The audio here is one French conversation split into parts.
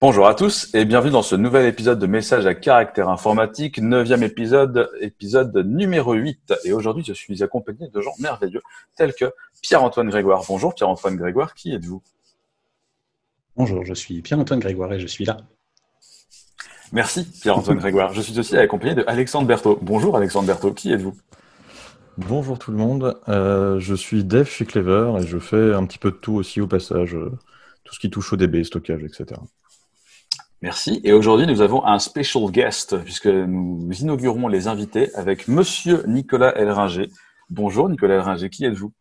Bonjour à tous et bienvenue dans ce nouvel épisode de Messages à caractère informatique, 9e épisode numéro 8. Et aujourd'hui, je suis accompagné de gens merveilleux tels que Pierre-Antoine Grégoire. Bonjour Pierre-Antoine Grégoire, qui êtes-vous? Bonjour, je suis Pierre-Antoine Grégoire et je suis là. Merci Pierre-Antoine Grégoire. Je suis aussi accompagné de Alexandre Berthaud. Bonjour Alexandre Berthaud, qui êtes-vous? Bonjour tout le monde, je suis dev chez Clever et je fais un petit peu de tout aussi au passage, tout ce qui touche au DB, stockage, etc. Merci. Et aujourd'hui, nous avons un special guest puisque nous inaugurons les invités avec Monsieur Nicolas Elringer. Bonjour Nicolas Elringer, qui êtes-vous?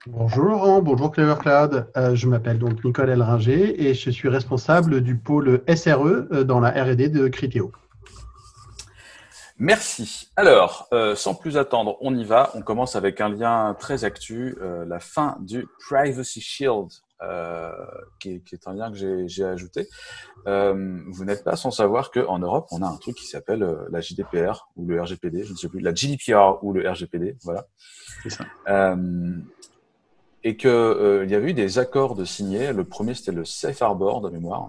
Bonjour Laurent, bonjour Clever Cloud. Je m'appelle donc Nicolas Elringer et je suis responsable du pôle SRE dans la R&D de Criteo. Merci. Alors, sans plus attendre, on y va. On commence avec un lien très actu, la fin du Privacy Shield, qui est un lien que j'ai ajouté. Vous n'êtes pas sans savoir qu'en Europe, on a un truc qui s'appelle la JDPR ou le RGPD, je ne sais plus, la GDPR ou le RGPD, voilà. C'est ça. Et qu'il y avait eu des accords de signés. Le premier, c'était le Safe Harbor de mémoire,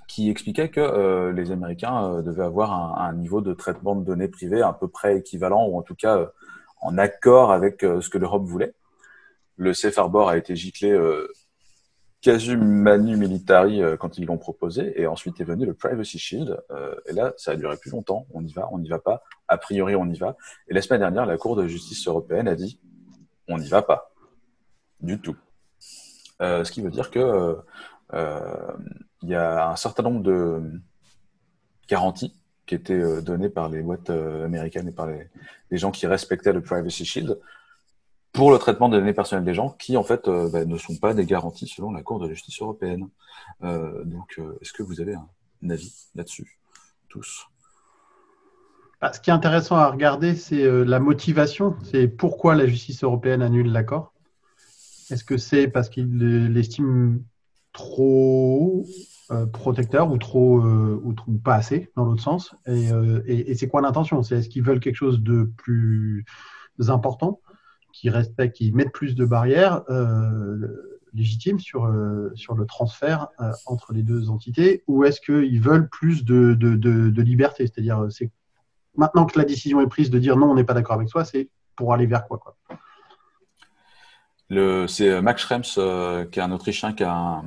qui expliquait que les Américains devaient avoir un niveau de traitement de données privées à peu près équivalent, ou en tout cas en accord avec ce que l'Europe voulait. Le Safe Harbor a été giclé casu manu militari quand ils l'ont proposé, et ensuite est venu le Privacy Shield, et là, ça a duré plus longtemps. On n'y va pas. A priori, on y va. Et la semaine dernière, la Cour de justice européenne a dit on n'y va pas. Du tout. Ce qui veut dire que il y a un certain nombre de garanties qui étaient données par les boîtes américaines et par les gens qui respectaient le Privacy Shield pour le traitement des données personnelles des gens qui, en fait, ne sont pas des garanties selon la Cour de justice européenne. Donc, est-ce que vous avez un avis là-dessus, tous? Ce qui est intéressant à regarder, c'est la motivation. C'est pourquoi la justice européenne annule l'accord. Est-ce que c'est parce qu'il l'estime trop protecteur ou pas assez dans l'autre sens? Et c'est quoi l'intention? C'est est-ce qu'ils veulent quelque chose de plus important, qui respecte, qui mette plus de barrières légitimes sur le transfert entre les deux entités, ou est-ce qu'ils veulent plus de liberté? C'est-à-dire, c'est maintenant que la décision est prise de dire non, on n'est pas d'accord avec toi, c'est pour aller vers quoi? C'est Max Schrems, qui est un Autrichien qui a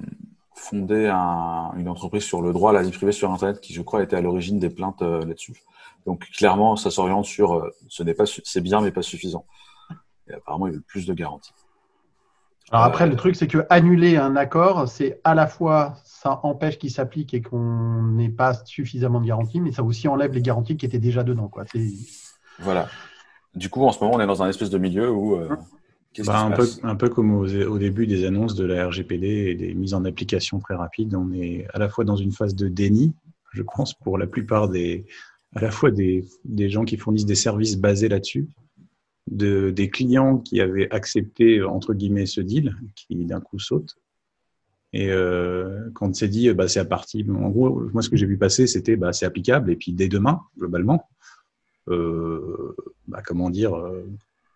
fondé une entreprise sur le droit à la vie privée sur Internet, qui, je crois, était à l'origine des plaintes là-dessus. Donc, clairement, ça s'oriente sur c'est bien, mais pas suffisant. Et apparemment, il y a plus de garanties. Alors après, le truc, c'est que annuler un accord, c'est à la fois, ça empêche qu'il s'applique et qu'on n'ait pas suffisamment de garanties, mais ça aussi enlève les garanties qui étaient déjà dedans, quoi. Voilà. Du coup, en ce moment, on est dans un espèce de milieu où qu'est-ce qui se passe? Un peu comme au début des annonces de la RGPD et des mises en application très rapides, on est à la fois dans une phase de déni, je pense, pour la plupart à la fois des gens qui fournissent des services basés là-dessus, des clients qui avaient accepté, entre guillemets, ce deal, qui d'un coup saute. Et quand on s'est dit, c'est à partir. En gros, moi, ce que j'ai vu passer, c'était c'est applicable, et puis dès demain, globalement, comment dire,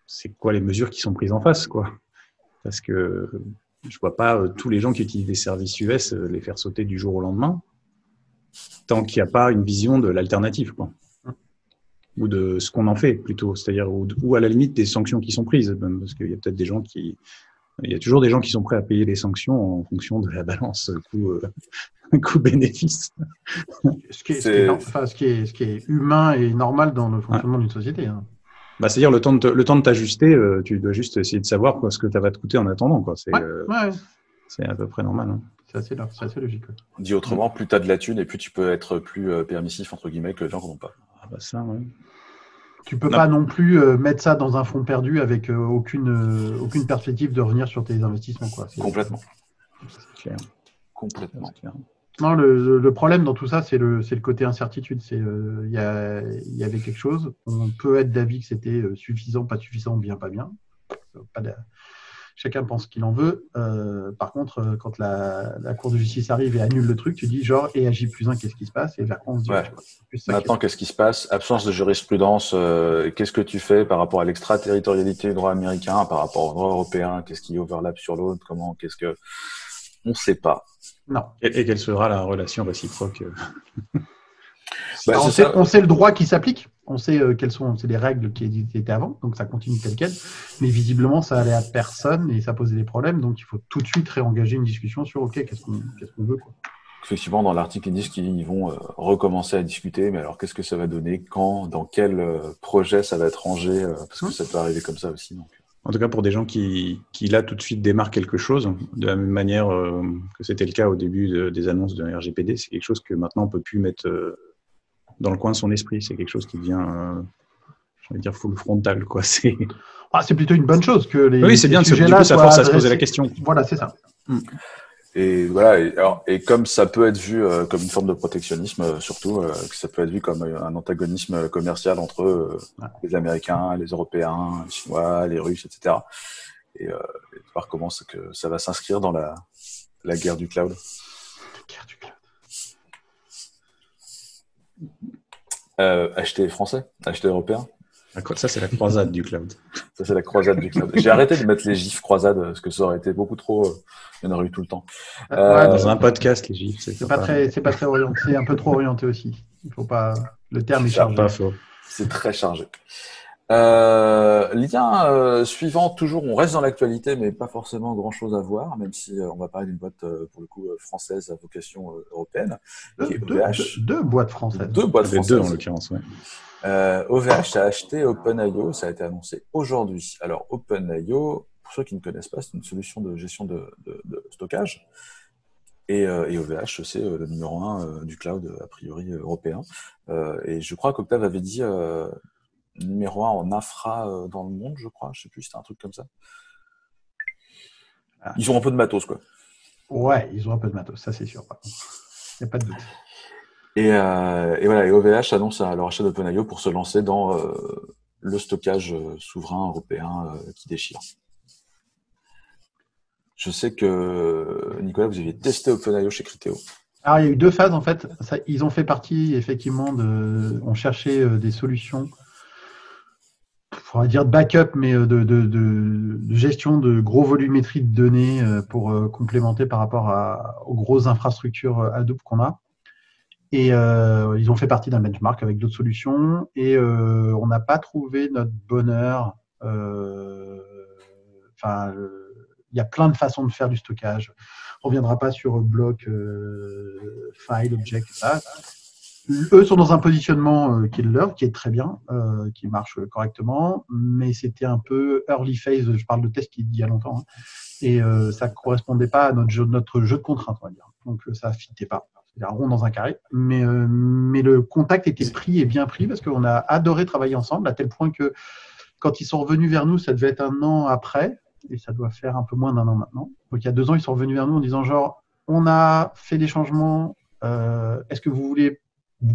c'est quoi les mesures qui sont prises en face, quoi. Parce que je vois pas tous les gens qui utilisent des services US les faire sauter du jour au lendemain, tant qu'il n'y a pas une vision de l'alternative, quoi. Ou de ce qu'on en fait plutôt, c'est-à-dire ou à la limite des sanctions qui sont prises, même, parce qu'il y a peut-être il y a toujours des gens qui sont prêts à payer les sanctions en fonction de la balance coût-bénéfice. Ce qui est humain et normal dans le fonctionnement d'une société. Hein. C'est-à-dire le temps de t'ajuster, tu dois juste essayer de savoir ce que ça va te coûter en attendant, quoi. C'est à peu près normal. Hein. C'est assez logique. Ouais. Dit autrement, plus tu as de la thune et plus tu peux être plus permissif, entre guillemets, que les gens qui n'en ont pas. Ça, ouais. Tu peux pas non plus mettre ça dans un fonds perdu avec aucune perspective de revenir sur tes investissements, quoi. Complètement. C'est clair. Complètement. C'est clair. Non, le problème dans tout ça, c'est le côté incertitude. Il y avait quelque chose. On peut être d'avis que c'était suffisant, pas suffisant, bien, pas bien. Chacun pense qu'il en veut. Par contre, quand la Cour de justice arrive et annule le truc, tu dis genre, et J+1, qu'est-ce qui se passe? Et vers quoi on se dirige, quoi. Maintenant, qu'est-ce qui se passe? Absence de jurisprudence, qu'est-ce que tu fais par rapport à l'extraterritorialité du droit américain, par rapport au droit européen? Qu'est-ce qui overlappe sur l'autre? On ne sait pas. Non. Et quelle sera la relation réciproque On sait le droit qui s'applique. On sait quelles sont les règles qui étaient avant, donc ça continue tel quel. Mais visiblement, ça allait à personne et ça posait des problèmes. Donc, il faut tout de suite réengager une discussion sur OK, qu'est-ce qu'on veut, quoi. Effectivement, dans l'article, ils disent qu'ils vont recommencer à discuter, mais alors qu'est-ce que ça va donner, quand, dans quel projet ça va être rangé, parce que ça peut arriver comme ça aussi. Donc. En tout cas, pour des gens qui là tout de suite démarrent quelque chose, de la même manière que c'était le cas au début des annonces de RGPD, c'est quelque chose que maintenant on peut plus mettre dans le coin de son esprit. C'est quelque chose qui devient, j'ai envie de dire, full frontal, quoi. C'est plutôt une bonne chose que les. Oui, c'est bien. Du coup, ça force à se poser la question. Voilà, c'est ça. Et voilà. Et comme ça peut être vu comme une forme de protectionnisme, surtout, que ça peut être vu comme un antagonisme commercial entre les Américains, les Européens, les Chinois, les Russes, etc. Et de voir comment ça va s'inscrire dans la guerre du cloud. Acheter français, acheter européen. Ça, c'est la croisade du cloud. Ça, c'est la croisade du cloud. J'ai arrêté de mettre les gifs croisade parce que ça aurait été beaucoup trop. Il y en aurait eu tout le temps. Dans un podcast, les gifs, c'est pas très orienté. C'est un peu trop orienté aussi. Il faut pas. Le terme est chargé. Pas faux. C'est très chargé. Lien suivant, toujours, on reste dans l'actualité, mais pas forcément grand-chose à voir, même si on va parler d'une boîte, pour le coup, française à vocation européenne. Deux boîtes françaises. Deux boîtes françaises. Deux, en l'occurrence, ouais. OVH a acheté OpenIO, ça a été annoncé aujourd'hui. Alors, OpenIO, pour ceux qui ne connaissent pas, c'est une solution de gestion de stockage. Et OVH, c'est le numéro 1 du cloud, a priori, européen. Et je crois qu'Octave avait dit numéro 1 en infra dans le monde, je crois. Je sais plus, c'était un truc comme ça. Ils ont un peu de matos, quoi. Ouais, ils ont un peu de matos, ça c'est sûr. Il n'y a pas de doute. Et voilà, et OVH annonce leur achat d'OpenIO pour se lancer dans le stockage souverain européen qui déchire. Je sais que, Nicolas, vous aviez testé OpenIO chez Criteo. Alors, il y a eu deux phases, en fait. Ils ont fait partie, effectivement, on cherchait des solutions, on va dire de backup, mais de gestion de gros volumétrie de données pour complémenter par rapport aux grosses infrastructures Hadoop qu'on a. Et ils ont fait partie d'un benchmark avec d'autres solutions et on n'a pas trouvé notre bonheur. Il y a plein de façons de faire du stockage. On ne reviendra pas sur bloc, file, object, ça. Eux sont dans un positionnement qui est le leur, qui est très bien, qui marche correctement, mais c'était un peu early phase. Je parle de test qui il y a longtemps, hein, et ça ne correspondait pas à notre jeu de contrainte, on va dire. Donc ça ne fitait pas. C'est-à-dire rond dans un carré, mais le contact était pris et bien pris parce qu'on a adoré travailler ensemble à tel point que quand ils sont revenus vers nous, ça devait être 1 an après et ça doit faire un peu moins d'1 an maintenant. Donc il y a 2 ans, ils sont revenus vers nous en disant genre on a fait des changements, est-ce que vous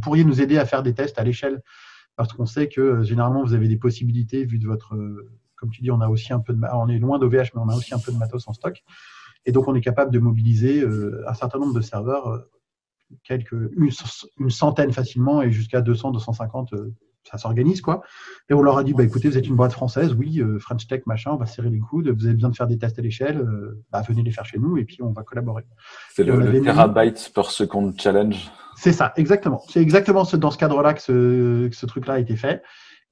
pourriez nous aider à faire des tests à l'échelle parce qu'on sait que généralement vous avez des possibilités vu de votre, comme tu dis, on a aussi un peu on est loin d'OVH mais on a aussi un peu de matos en stock et donc on est capable de mobiliser un certain nombre de serveurs. Une centaine facilement et jusqu'à 200, 250, ça s'organise quoi. Et on leur a dit, écoutez, vous êtes une boîte française, oui, French Tech, machin, on va serrer les coudes, vous avez besoin de faire des tests à l'échelle, venez les faire chez nous et puis on va collaborer. C'est le terabyte per second challenge. C'est ça, exactement. C'est exactement dans ce cadre-là que ce truc-là a été fait.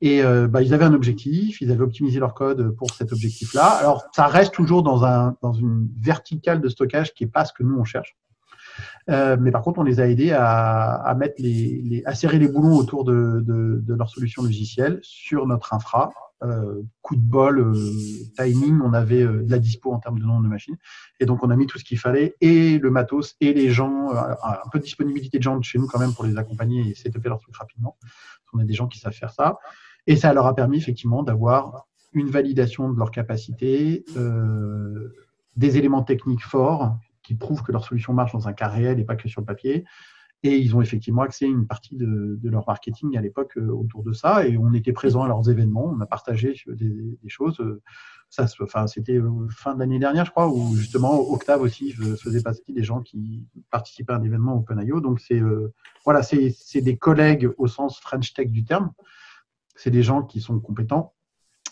Et ils avaient un objectif, ils avaient optimisé leur code pour cet objectif-là. Alors, ça reste toujours dans une verticale de stockage qui n'est pas ce que nous, on cherche. Mais par contre, on les a aidés à mettre à serrer les boulons autour de leur solution logicielle sur notre infra. Coup de bol, timing, on avait de la dispo en termes de nombre de machines. Et donc, on a mis tout ce qu'il fallait, et le matos, et les gens, un peu de disponibilité de gens de chez nous quand même pour les accompagner et setuper leur truc rapidement. Parce qu'on a des gens qui savent faire ça. Et ça leur a permis effectivement d'avoir une validation de leur capacité, des éléments techniques forts, qui prouvent que leur solution marche dans un cas réel et pas que sur le papier. Et ils ont effectivement axé une partie de leur marketing à l'époque autour de ça. Et on était présents à leurs événements, on a partagé des choses. C'était fin de l'année dernière, je crois, où justement Octave aussi faisait partie des gens qui participaient à un événement OpenIO. Donc c'est des collègues au sens French Tech du terme. C'est des gens qui sont compétents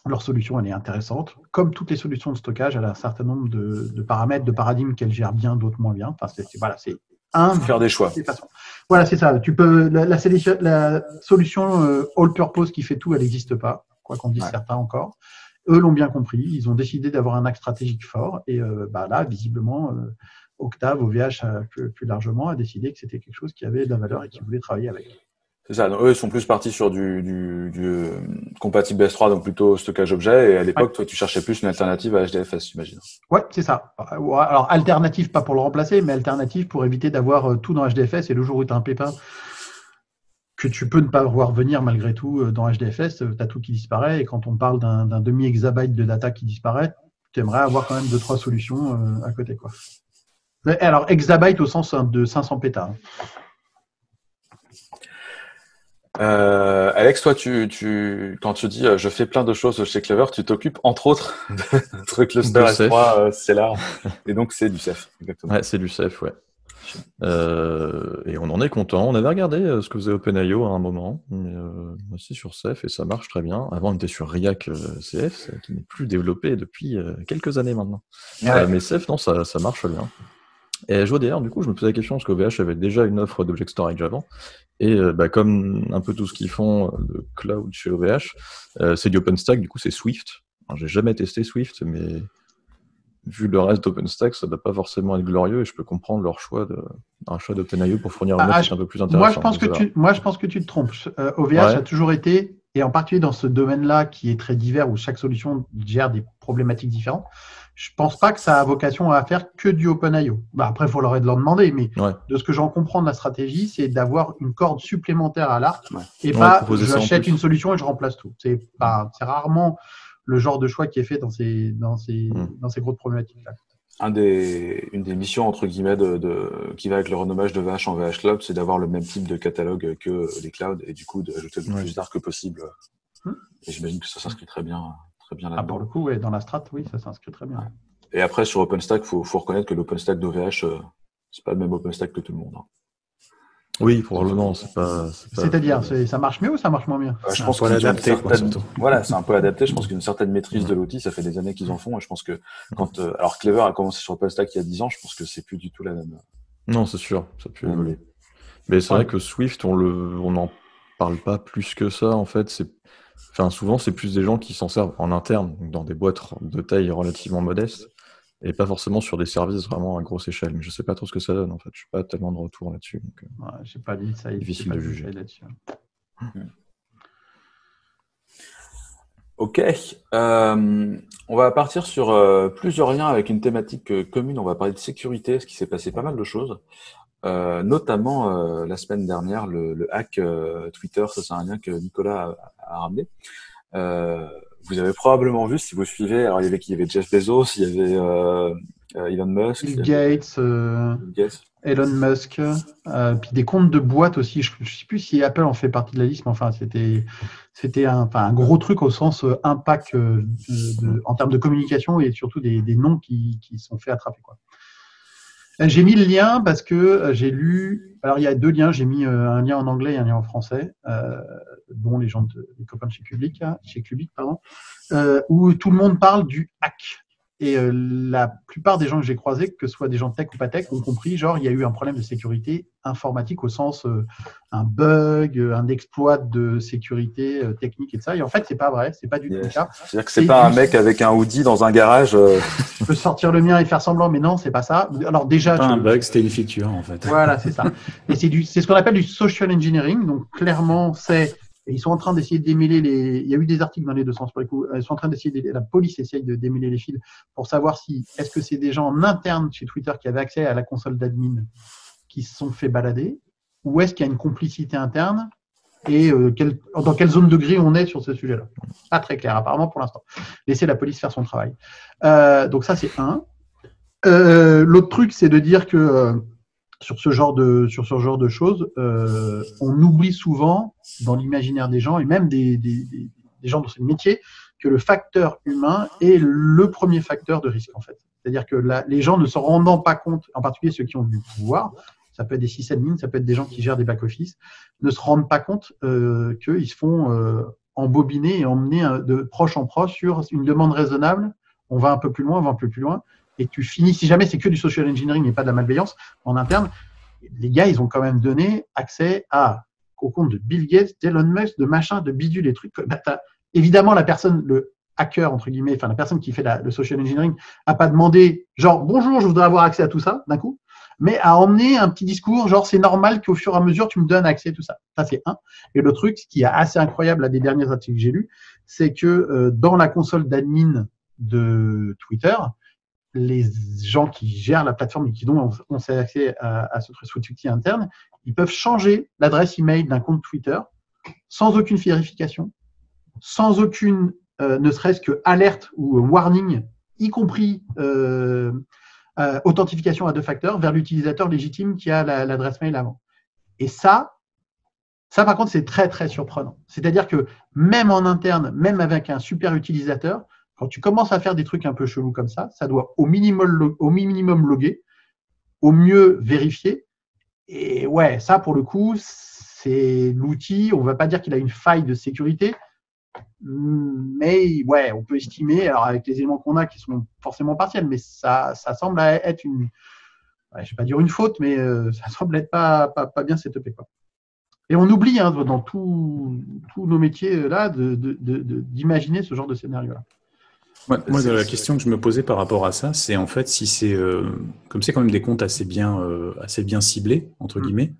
Leur solution, elle est intéressante. Comme toutes les solutions de stockage, elle a un certain nombre de paramètres, de paradigmes qu'elle gère bien, d'autres moins bien. Enfin, c'est un Faut faire des choix. des façons. Voilà, c'est ça. Tu peux la solution all-purpose qui fait tout, elle n'existe pas, quoi qu'en disent certains encore. Eux l'ont bien compris. Ils ont décidé d'avoir un axe stratégique fort. Et là, visiblement, Octave, OVH plus largement, a décidé que c'était quelque chose qui avait de la valeur et qu'ils voulaient travailler avec. C'est ça. Donc, eux, ils sont plus partis sur du compatible S3, donc plutôt stockage objet. Et à l'époque, toi, tu cherchais plus une alternative à HDFS, j'imagine. Ouais, c'est ça. Alors, alternative, pas pour le remplacer, mais alternative pour éviter d'avoir tout dans HDFS. Et le jour où tu as un pépin que tu peux ne pas voir venir malgré tout dans HDFS, tu as tout qui disparaît. Et quand on parle d'un demi-exabyte de data qui disparaît, tu aimerais avoir quand même 2-3 solutions à côté, quoi. Alors, exabyte au sens de 500 pétas. Alex, toi, quand tu dis je fais plein de choses chez Clever, tu t'occupes entre autres de notre cluster S3 Stellar, et donc c'est du Ceph, exactement. Ouais, c'est du Ceph, ouais. Et on en est content. On avait regardé ce que faisait OpenIO à un moment, mais aussi sur Ceph, et ça marche très bien. Avant, on était sur Riak CF, qui n'est plus développé depuis quelques années maintenant. Mais Ceph, non, ça marche bien. Et je vois d'ailleurs, du coup, je me posais la question, parce qu'OVH avait déjà une offre d'Object Storage avant, et comme un peu tout ce qu'ils font de cloud chez OVH, c'est du OpenStack, du coup c'est Swift. Alors, j'ai jamais testé Swift, mais vu le reste d'OpenStack, ça ne doit pas forcément être glorieux, et je peux comprendre leur choix d'OpenIO pour fournir une offre un peu plus intéressante. Moi, je pense que tu te trompes. OVH a toujours été, et en particulier dans ce domaine-là qui est très divers, où chaque solution gère des problématiques différentes, je pense pas que ça a vocation à faire que du OpenIO. Après, il faut leur demander, mais de ce que j'en comprends de la stratégie, c'est d'avoir une corde supplémentaire à l'arc et pas j'achète une solution et je remplace tout. C'est rarement le genre de choix qui est fait dans ces grosses problématiques-là. Une des missions, entre guillemets, qui va avec le renommage de VH en VH Cloud, c'est d'avoir le même type de catalogue que les clouds et du coup d'ajouter le plus d'arc que possible. Et j'imagine que ça s'inscrit très bien là-dedans. Pour le coup, dans la strat, oui, ça s'inscrit très bien. Et après, sur OpenStack, faut reconnaître que l'OpenStack d'OVH, c'est pas le même OpenStack que tout le monde. Oui, probablement, c'est pas... C'est-à-dire, ça marche mieux ou ça marche moins bien? Je pense qu'il adapté, voilà, c'est un peu adapté. Je pense qu'il y a une certaine maîtrise de l'outil. Ça fait des années qu'ils en font. Et je pense que alors Clever a commencé sur OpenStack il y a 10 ans, je pense que c'est plus du tout la même. Non, c'est sûr, ça peut évoluer. Mais c'est vrai que Swift, on n'en parle pas plus que ça. En fait, souvent, c'est plus des gens qui s'en servent en interne, dans des boîtes de taille relativement modeste, et pas forcément sur des services vraiment à grosse échelle. Mais je sais pas trop ce que ça donne, en fait. Je n'ai pas tellement de retour là-dessus. J'ai pas dit ça. Difficile de juger. Là-dessus. Ok. On va partir sur plusieurs liens avec une thématique commune. On va parler de sécurité, parce qu'il s'est passé pas mal de choses. Notamment la semaine dernière, le hack Twitter, ça c'est un lien que Nicolas a ramené. Vous avez probablement vu, si vous suivez, alors il y avait Jeff Bezos, il y avait Elon Musk, Bill Gates, Elon Musk, puis des comptes de boîtes aussi. Je ne sais plus si Apple en fait partie de la liste, mais enfin c'était un gros truc au sens impact en termes de communication et surtout des noms qui sont fait attraper, quoi. J'ai mis le lien parce que j'ai lu. Alors, il y a 2 liens. J'ai mis un lien en anglais et un lien en français, dont les copains de chez Clubic, où tout le monde parle du hack. Et la plupart des gens que j'ai croisés, que ce soit des gens tech ou pas tech, ont compris, genre, il y a eu un problème de sécurité informatique au sens un bug, un exploit de sécurité technique et de ça. Et en fait, c'est pas vrai, c'est pas du tout le cas. C'est-à-dire que c'est pas un mec avec un hoodie dans un garage. Je peux sortir le mien et faire semblant, mais non, c'est pas ça. Alors déjà, pas un bug, c'était une feature en fait. Voilà, c'est ça. Et c'est ce qu'on appelle du social engineering. Donc clairement, et ils sont en train d'essayer de démêler il y a eu des articles dans les deux sens pour le coup. Ils sont en train d'essayer la police essaye de démêler les fils pour savoir est-ce que c'est des gens en interne chez Twitter qui avaient accès à la console d'admin qui se sont fait balader, ou est-ce qu'il y a une complicité interne et dans quelle zone de gris on est sur ce sujet-là. Pas très clair apparemment pour l'instant. Laissez la police faire son travail. Donc ça c'est un. L'autre truc c'est de dire que sur ce genre de choses, on oublie souvent dans l'imaginaire des gens et même des gens dans ce métier que le facteur humain est le premier facteur de risque en fait. C'est-à-dire que les gens ne se rendant pas compte, en particulier ceux qui ont du pouvoir, ça peut être des sysadmins, ça peut être des gens qui gèrent des back-office, ne se rendent pas compte qu'ils se font embobiner et emmener de proche en proche sur une demande raisonnable. On va un peu plus loin, on va un peu plus loin. Et tu finis, si jamais c'est que du social engineering et pas de la malveillance en interne, les gars, ils ont quand même donné accès au compte de Bill Gates, d'Elon Musk, de machin, de bidule, des trucs. Évidemment, la personne, le hacker, entre guillemets, enfin la personne qui fait le social engineering, n'a pas demandé genre bonjour, je voudrais avoir accès à tout ça d'un coup, mais a emmené un petit discours genre c'est normal qu'au fur et à mesure tu me donnes accès à tout ça. Ça c'est un. Et le truc, ce qui est assez incroyable, là, des derniers articles que j'ai lus, c'est que dans la console d'admin de Twitter, les gens qui gèrent la plateforme et qui ont accès à ce outil interne, ils peuvent changer l'adresse email d'un compte Twitter sans aucune vérification, sans aucune, ne serait-ce que alerte ou warning, y compris authentification à 2 facteurs vers l'utilisateur légitime qui a l'adresse mail avant. Et ça par contre, c'est très, très surprenant. C'est-à-dire que même en interne, même avec un super utilisateur, quand tu commences à faire des trucs un peu chelous comme ça doit au minimum loguer, au mieux vérifier. Et ouais, ça, pour le coup, c'est l'outil. On ne va pas dire qu'il a une faille de sécurité, mais ouais, on peut estimer, alors avec les éléments qu'on a qui sont forcément partiels, mais ça semble être une, je ne vais pas dire une faute, mais ça semble être pas bien setupé, quoi. Et on oublie dans tous nos métiers là d'imaginer ce genre de scénario-là. Moi, la question que je me posais par rapport à ça, c'est en fait si c'est comme c'est quand même des comptes assez bien ciblés entre guillemets,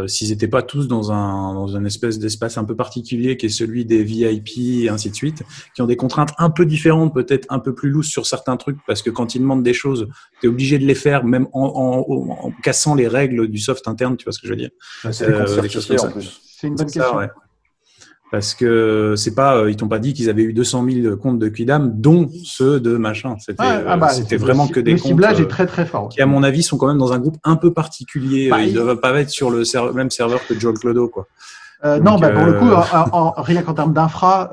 s'ils n'étaient pas tous dans un espèce d'espace un peu particulier qui est celui des VIP et ainsi de suite, qui ont des contraintes un peu différentes, peut-être un peu plus lousses sur certains trucs, parce que quand ils demandent des choses, tu es obligé de les faire même en cassant les règles du soft interne, tu vois ce que je veux dire. C'est des comptes certifiés en plus. C'est une bonne question. Ouais. Parce que c'est pas, ils t'ont pas dit qu'ils avaient eu 200 000 comptes de Quidam, dont ceux de machin. C'était vraiment que des comptes. Le ciblage est très très fort. Qui, à mon avis, sont quand même dans un groupe un peu particulier. Ils ne doivent pas être sur le même serveur que Joel Clodo, quoi. Non, pour le coup, rien qu'en termes d'infra,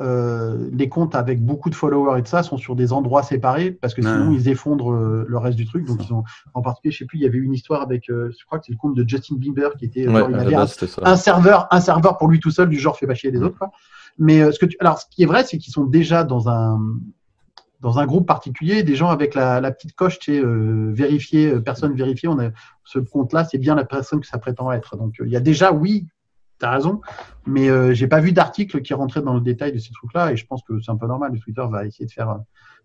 les comptes avec beaucoup de followers et de ça sont sur des endroits séparés parce que sinon ils effondrent le reste du truc. Donc ils ont, en particulier, je sais plus, il y avait eu une histoire avec, je crois que c'est le compte de Justin Bieber qui était, genre, il avait un serveur pour lui tout seul, du genre fait pas chier les autres, quoi. Mais ce qui est vrai, c'est qu'ils sont déjà dans un groupe particulier, des gens avec la petite coche, tu sais, vérifié, personne vérifiée. Ce compte-là, c'est bien la personne que ça prétend être. Donc il y a déjà, oui. T'as raison, mais j'ai pas vu d'article qui rentrait dans le détail de ces trucs-là, et je pense que c'est un peu normal. Le Twitter va essayer de faire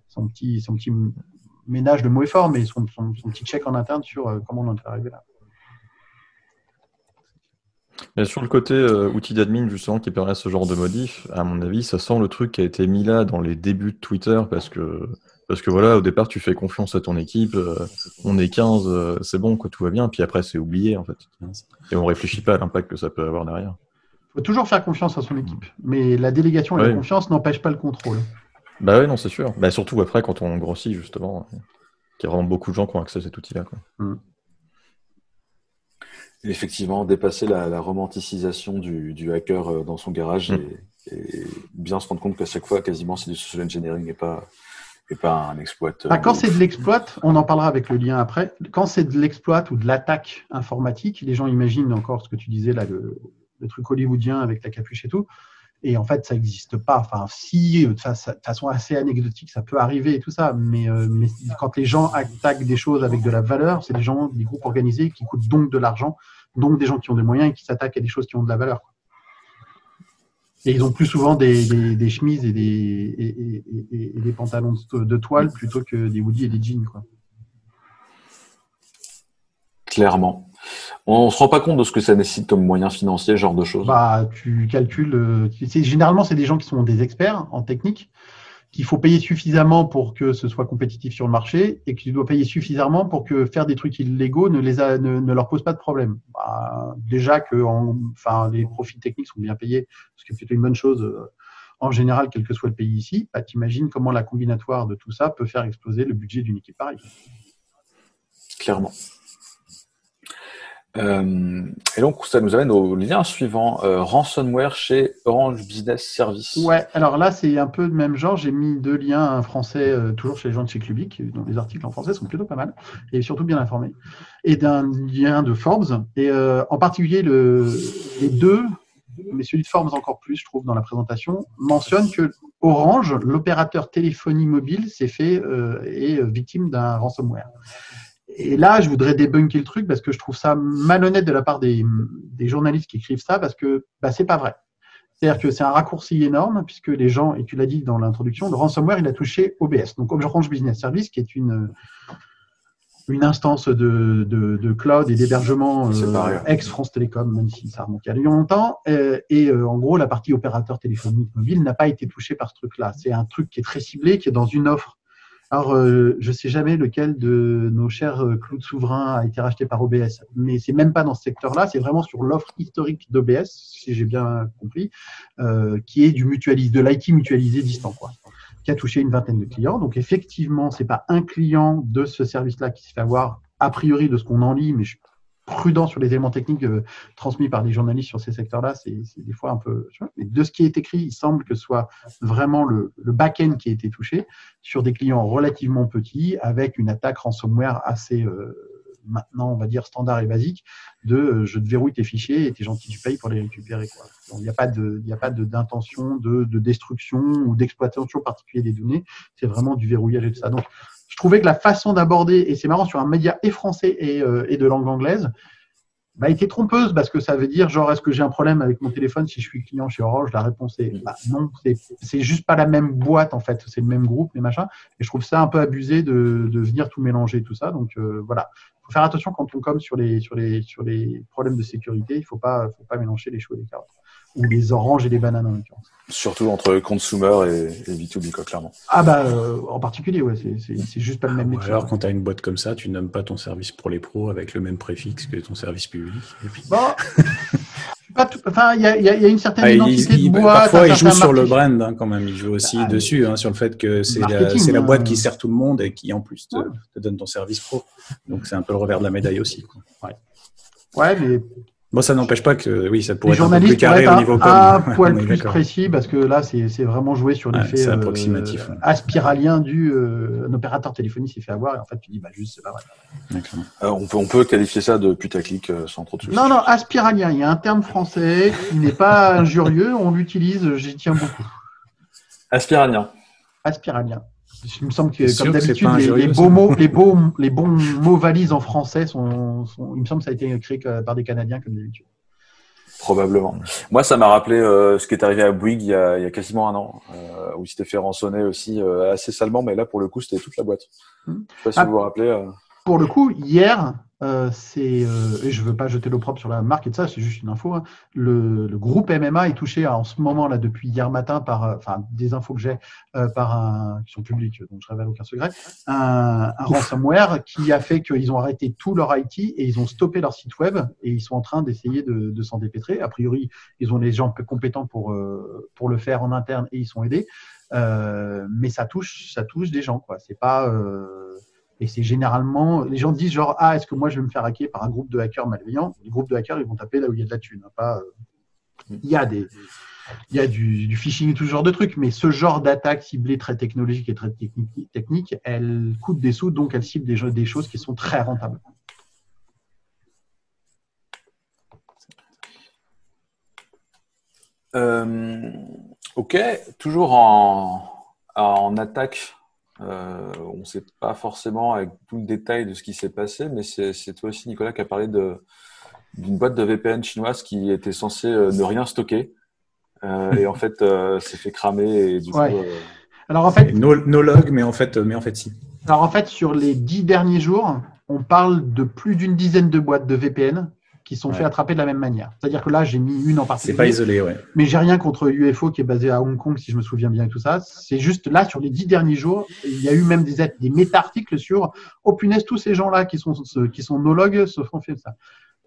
son petit ménage de mots et forts, mais son petit check en interne sur comment on en est arrivé là. Mais sur le côté outil d'admin justement qui permet ce genre de modif, à mon avis, ça sent le truc qui a été mis là dans les débuts de Twitter parce que voilà, au départ, tu fais confiance à ton équipe, on est 15, c'est bon, quoi, tout va bien, puis après, c'est oublié, en fait. Et on réfléchit pas à l'impact que ça peut avoir derrière. Il faut toujours faire confiance à son équipe, mais la délégation et la confiance n'empêchent pas le contrôle. Bah oui, non, c'est sûr. Bah, surtout après, quand on grossit, justement, qu'il y a vraiment beaucoup de gens qui ont accès à cet outil-là, quoi. Et effectivement, dépasser la romanticisation du hacker dans son garage et bien se rendre compte qu'à chaque fois, quasiment, c'est du social engineering et pas un exploit. Quand c'est de l'exploit, on en parlera avec le lien après. Quand c'est de l'exploit ou de l'attaque informatique, les gens imaginent encore ce que tu disais là, le truc hollywoodien avec la capuche et tout. Et en fait, ça n'existe pas. Enfin, si, de façon assez anecdotique, ça peut arriver et tout ça. Mais quand les gens attaquent des choses avec de la valeur, c'est des groupes organisés qui coûtent donc de l'argent, donc des gens qui ont des moyens et qui s'attaquent à des choses qui ont de la valeur. Et ils ont plus souvent des chemises et des pantalons de toile plutôt que des hoodies et des jeans, quoi. Clairement. On ne se rend pas compte de ce que ça nécessite comme moyens financiers, ce genre de choses. Tu calcules. Généralement, c'est des gens qui sont des experts en technique, qu'il faut payer suffisamment pour que ce soit compétitif sur le marché et que tu dois payer suffisamment pour que faire des trucs illégaux ne leur pose pas de problème. Déjà que les profits techniques sont bien payés, ce qui est plutôt une bonne chose en général, quel que soit le pays ici. T'imagines comment la combinatoire de tout ça peut faire exploser le budget d'une équipe pareille. Clairement. Et donc, ça nous amène au lien suivant, ransomware chez Orange Business Services. Ouais, alors là, c'est un peu le même genre. J'ai mis 2 liens, un français, toujours chez les gens de chez Clubic, dont les articles en français sont plutôt pas mal, et surtout bien informés, et d'un lien de Forbes. Et en particulier, les deux mais celui de Forbes encore plus, je trouve, dans la présentation, mentionne que Orange, l'opérateur téléphonie mobile, est victime d'un ransomware. Et là, je voudrais débunker le truc parce que je trouve ça malhonnête de la part des journalistes qui écrivent ça parce que c'est pas vrai. C'est-à-dire que c'est un raccourci énorme puisque les gens, et tu l'as dit dans l'introduction, le ransomware, il a touché OBS, donc Orange Business Service, qui est une instance de cloud et d'hébergement ex-France Télécom, même si ça remonte il y a longtemps. En gros, la partie opérateur téléphonique mobile n'a pas été touchée par ce truc-là. C'est un truc qui est très ciblé, qui est dans une offre. Alors, je ne sais jamais lequel de nos chers clouds souverains a été racheté par OBS, mais c'est même pas dans ce secteur-là, c'est vraiment sur l'offre historique d'OBS, si j'ai bien compris, qui est de l'IT mutualisé distant, quoi, qui a touché une vingtaine de clients. Donc, effectivement, c'est pas un client de ce service-là qui s'est fait avoir, a priori, de ce qu'on en lit, mais je suis prudent sur les éléments techniques transmis par les journalistes sur ces secteurs-là, c'est des fois un peu... Mais de ce qui est écrit, il semble que ce soit vraiment le back-end qui a été touché sur des clients relativement petits avec une attaque ransomware assez, maintenant, on va dire, standard et basique je te verrouille tes fichiers et t'es gentil, tu payes pour les récupérer, quoi. Donc, il n'y a pas d'intention de destruction ou d'exploitation particulière des données. C'est vraiment du verrouillage et tout ça. Donc, je trouvais que la façon d'aborder, et c'est marrant, sur un média et français et de langue anglaise, était trompeuse parce que ça veut dire, genre, est-ce que j'ai un problème avec mon téléphone si je suis client chez Orange? La réponse est non, c'est juste pas la même boîte, en fait, c'est le même groupe, les machins. Et je trouve ça un peu abusé de venir tout mélanger, tout ça. Donc, voilà. Il faut faire attention quand on comme sur les problèmes de sécurité. Il faut pas mélanger les choux et les carottes. Ou les oranges et les bananes, en l'occurrence. Surtout entre consumer et B2B, quoi, clairement. En particulier, ouais, c'est juste pas le même métier. Alors, quand tu as une boîte comme ça, tu nommes pas ton service pour les pros avec le même préfixe que ton service public. Et puis... il y a une certaine identité de boîte. Parfois, ils jouent sur le brand, quand même. Ils jouent aussi dessus, sur le fait que c'est la boîte qui sert tout le monde et qui, en plus, te donne ton service pro. Donc, c'est un peu le revers de la médaille aussi, quoi. Ouais, mais... Bon, ça n'empêche pas que, oui, ça pourrait être être un peu plus carré au niveau un poil plus précis, parce que là, c'est vraiment joué sur l'effet aspiralien un opérateur téléphonique s'est fait avoir, et en fait, tu dis, juste, c'est pas vrai. On peut qualifier ça de putaclic sans trop de soucis. Non, aspiralien, il y a un terme français qui n'est pas injurieux, on l'utilise, j'y tiens beaucoup. Aspiralien. Il me semble que, comme d'habitude, les bons mots valises en français il me semble que ça a été créé par des Canadiens, comme d'habitude. Probablement. Moi, ça m'a rappelé ce qui est arrivé à Bouygues il y a quasiment un an, où il s'était fait rançonner aussi assez salement, mais là, pour le coup, c'était toute la boîte. Je ne sais pas si vous vous rappelez. Pour le coup, hier, et je ne veux pas jeter l'opprobre sur la marque et de ça, c'est juste une info. Le groupe MMA est touché en ce moment là depuis hier matin par, des infos que j'ai qui sont publiques, donc je révèle aucun secret, un ransomware qui a fait qu'ils ont arrêté tout leur IT et ils ont stoppé leur site web et ils sont en train d'essayer de s'en dépêtrer. A priori, ils ont les gens compétents pour le faire en interne et ils sont aidés, mais ça touche des gens, quoi. C'est pas et c'est généralement, les gens disent genre, est-ce que moi je vais me faire hacker par un groupe de hackers malveillants? Les groupes de hackers, ils vont taper là où il y a de la thune. Il y a du phishing et tout ce genre de trucs, mais ce genre d'attaque ciblée très technologique et très technique, elle coûte des sous, donc elle cible des choses qui sont très rentables. Ok, toujours en attaque. On ne sait pas forcément avec tout le détail de ce qui s'est passé, mais c'est toi aussi, Nicolas, qui a parlé d'une boîte de VPN chinoise qui était censée ne rien stocker et en fait s'est fait cramer et du coup. Alors en fait, no log, mais en fait si. Alors en fait, sur les 10 derniers jours, on parle de plus d'une dizaine de boîtes de VPN qui sont fait attraper de la même manière. C'est-à-dire que là, j'ai mis une en particulier. C'est pas isolé, ouais. Mais j'ai rien contre UFO qui est basé à Hong Kong, si je me souviens bien et tout ça. C'est juste là, sur les 10 derniers jours, il y a eu même des méta-articles sur « Oh punaise, tous ces gens-là qui sont no-log se font faire ça ».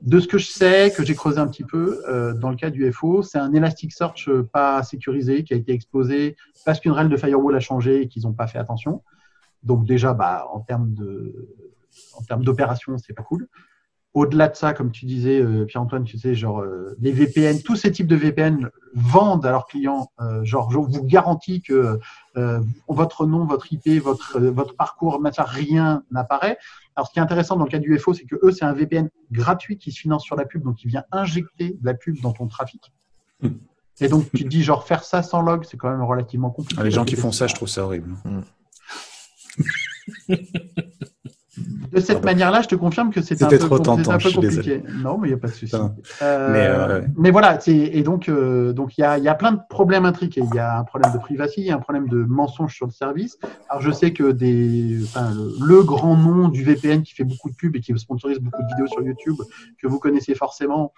De ce que je sais, que j'ai creusé un petit peu, dans le cas du UFO, c'est un Elasticsearch pas sécurisé qui a été exposé parce qu'une règle de firewall a changé et qu'ils n'ont pas fait attention. Donc déjà, en termes d'opération, c'est pas cool. Au-delà de ça, comme tu disais, Pierre-Antoine, tu sais, genre les VPN, tous ces types de VPN vendent à leurs clients, je vous garantis que votre nom, votre IP, votre parcours, rien n'apparaît. Alors, ce qui est intéressant dans le cas du UFO, c'est que eux, c'est un VPN gratuit qui se finance sur la pub, donc il vient injecter de la pub dans ton trafic. Et donc, tu te dis, genre, faire ça sans log, c'est quand même relativement compliqué. Les gens qui font ça, je trouve ça horrible. De cette manière-là, je te confirme que c'était un peu compliqué. Non, mais il n'y a pas de souci. Mais voilà, et donc il y a plein de problèmes intriqués. Il y a un problème de privacy, il y a un problème de mensonge sur le service. Alors, je sais que le grand nom du VPN qui fait beaucoup de pubs et qui sponsorise beaucoup de vidéos sur YouTube, que vous connaissez forcément,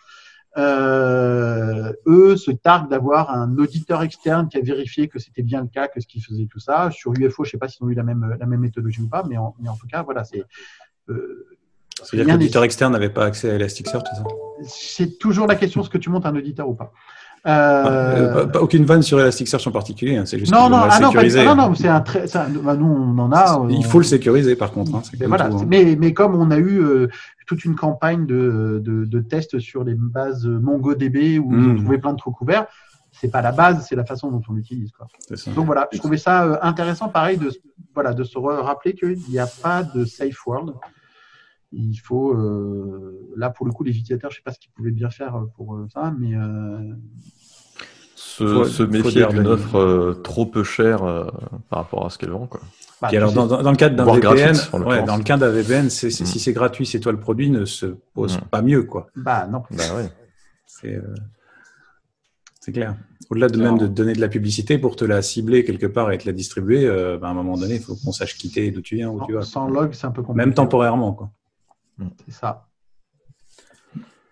eux se targuent d'avoir un auditeur externe qui a vérifié que c'était bien le cas, que ce qu'ils faisaient, tout ça. Sur UFO, je ne sais pas s'ils ont eu la même méthodologie ou pas, mais en tout cas, voilà, c'est. C'est-à-dire que l'auditeur externe n'avait pas accès à Elasticsearch, c'est ça? C'est toujours la question, est-ce que tu montes un auditeur ou pas? Aucune vanne sur Elasticsearch en particulier, hein, c'est juste non, c'est un très. Nous, on en a. Il faut le sécuriser, par contre. Hein, voilà, tout, hein. mais comme on a eu toute une campagne de tests sur les bases MongoDB où ils ont trouvé plein de trous couverts, c'est pas la base, c'est la façon dont on l'utilise. Donc voilà, je trouvais ça intéressant, pareil, de se rappeler qu'il n'y a pas de safe world. Il faut, là pour le coup, les utilisateurs, je ne sais pas ce qu'ils pouvaient bien faire pour ça, mais se méfier d'une offre trop peu chère par rapport à ce qu'elle vend, quoi. Puis alors, dans le cadre d'un VPN, dans le cadre d'un VPN, si c'est gratuit, c'est toi le produit, ne se pose pas mieux, quoi. Bah non. Bah ouais. C'est clair. Au-delà de même de te donner de la publicité pour te la cibler quelque part et te la distribuer, à un moment donné, il faut qu'on sache quitter d'où tu viens, où tu vas. Sans log, c'est un peu compliqué. Même temporairement, quoi. C'est ça.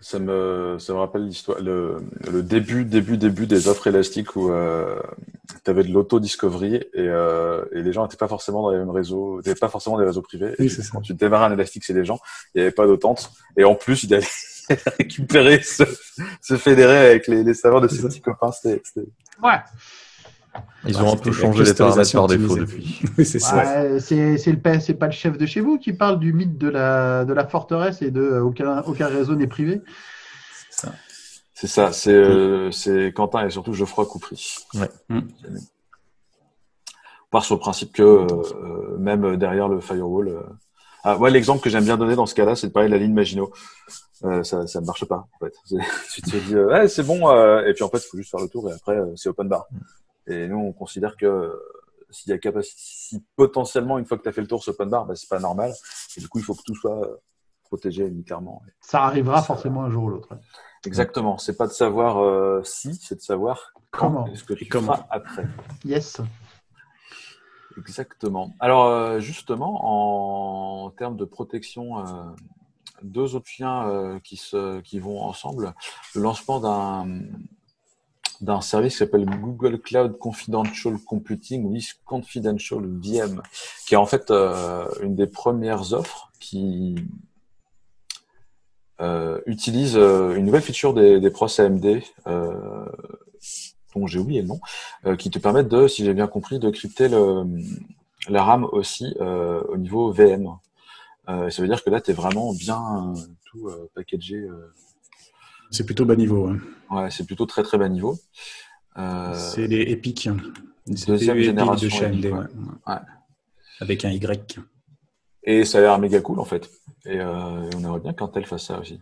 Ça me rappelle l'histoire, le début des offres élastiques où tu avais de l'auto-discovery et les gens n'étaient pas forcément dans les mêmes réseaux, n'étaient pas forcément des réseaux privés. Oui, et quand tu démarrais un élastique chez des gens, il n'y avait pas d'autante. Et en plus, il allait récupérer, se fédérer avec les serveurs de ses petits copains. Ouais. Ils ont un peu changé les paramètres par défaut depuis. Oui, c'est ça. C'est pas le chef de chez vous qui parle du mythe de la forteresse et de aucun réseau n'est privé. C'est ça. C'est Quentin et surtout Geoffroy Coupry. Ouais. On part sur le principe que même derrière le firewall. L'exemple que j'aime bien donner dans ce cas-là, c'est de parler de la ligne Maginot. Ça ne marche pas, en fait. Tu te dis, c'est bon, et puis en fait, il faut juste faire le tour et après, c'est open bar. Et nous, on considère que si potentiellement, une fois que tu as fait le tour, c'est open bar, c'est pas normal. Et du coup, il faut que tout soit protégé unitairement. Ça arrivera forcément un jour ou l'autre. Exactement. C'est pas de savoir si, c'est de savoir comment. Est-ce que tu feras après. Yes. Exactement. Alors, justement, en termes de protection, deux autres liens qui vont ensemble. Le lancement d'un service qui s'appelle Google Cloud Confidential Computing, ou Confidential VM, qui est en fait une des premières offres qui utilise une nouvelle feature des pros AMD, dont j'ai oublié le nom, qui te permettent de, si j'ai bien compris, de crypter la RAM aussi au niveau VM. Ça veut dire que là, tu es vraiment bien tout packagé. C'est plutôt bas niveau. Hein. Ouais, c'est plutôt très très bas niveau. C'est les Epic. Deuxième génération de chez AMD, ouais. Avec un Y. Et ça a l'air méga cool en fait. Et on aimerait bien qu'Intel fasse ça aussi.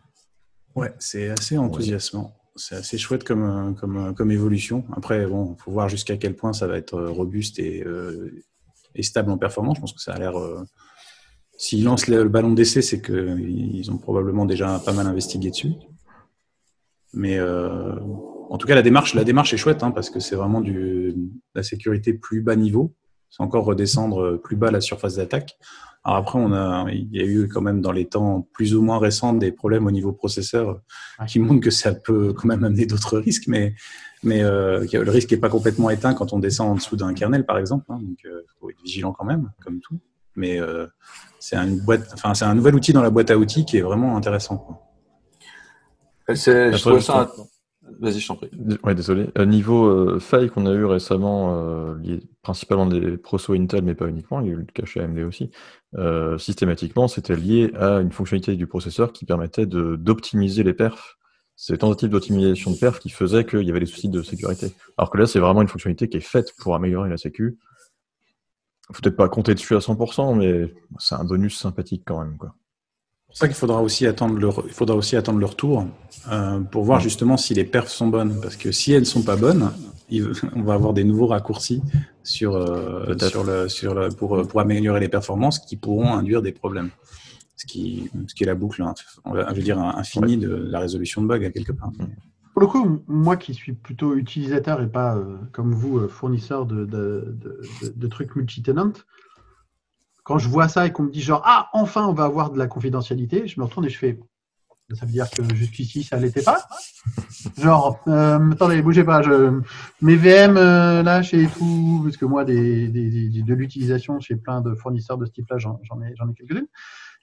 Ouais, c'est assez enthousiasmant. C'est assez chouette comme évolution. Après, bon, faut voir jusqu'à quel point ça va être robuste et stable en performance. Je pense que ça a l'air. S'ils lancent le ballon d'essai, c'est qu'ils ont probablement déjà pas mal investigué dessus. Mais en tout cas, la démarche est chouette parce que c'est vraiment la sécurité plus bas niveau. C'est encore redescendre plus bas la surface d'attaque. Alors après, il y a eu quand même dans les temps plus ou moins récents des problèmes au niveau processeur qui montrent que ça peut quand même amener d'autres risques, mais le risque n'est pas complètement éteint quand on descend en dessous d'un kernel, par exemple. Donc, faut être vigilant quand même, comme tout. Mais c'est un nouvel outil dans la boîte à outils qui est vraiment intéressant, quoi. Je trouve ça. Vas-y, je t'en prie. Ouais, désolé. Niveau faille qu'on a eu récemment, lié principalement des prosos Intel, mais pas uniquement, il y a eu le cas chez AMD aussi. Systématiquement, c'était lié à une fonctionnalité du processeur qui permettait d'optimiser les perfs. C'est des tentatives d'optimisation de perfs qui faisaient qu'il y avait des soucis de sécurité. Alors que là, c'est vraiment une fonctionnalité qui est faite pour améliorer la sécu. Faut peut-être pas compter dessus à 100%, mais c'est un bonus sympathique quand même, quoi. pour ça qu'il faudra aussi attendre le retour pour voir justement si les perfs sont bonnes. Parce que si elles ne sont pas bonnes, on va avoir des nouveaux raccourcis pour améliorer les performances qui pourront induire des problèmes. Ce qui est la boucle, je veux dire, infinie de la résolution de bugs à quelque part. Pour le coup, moi qui suis plutôt utilisateur et pas, comme vous, fournisseur de trucs multi-tenant, quand je vois ça et qu'on me dit genre, ah, enfin, on va avoir de la confidentialité, je me retourne et je fais, ça veut dire que jusqu'ici, ça l'était pas? Genre, attendez, bougez pas, mes VM, là, chez tout, parce que moi, de l'utilisation chez plein de fournisseurs de ce type-là, j'en ai quelques-unes.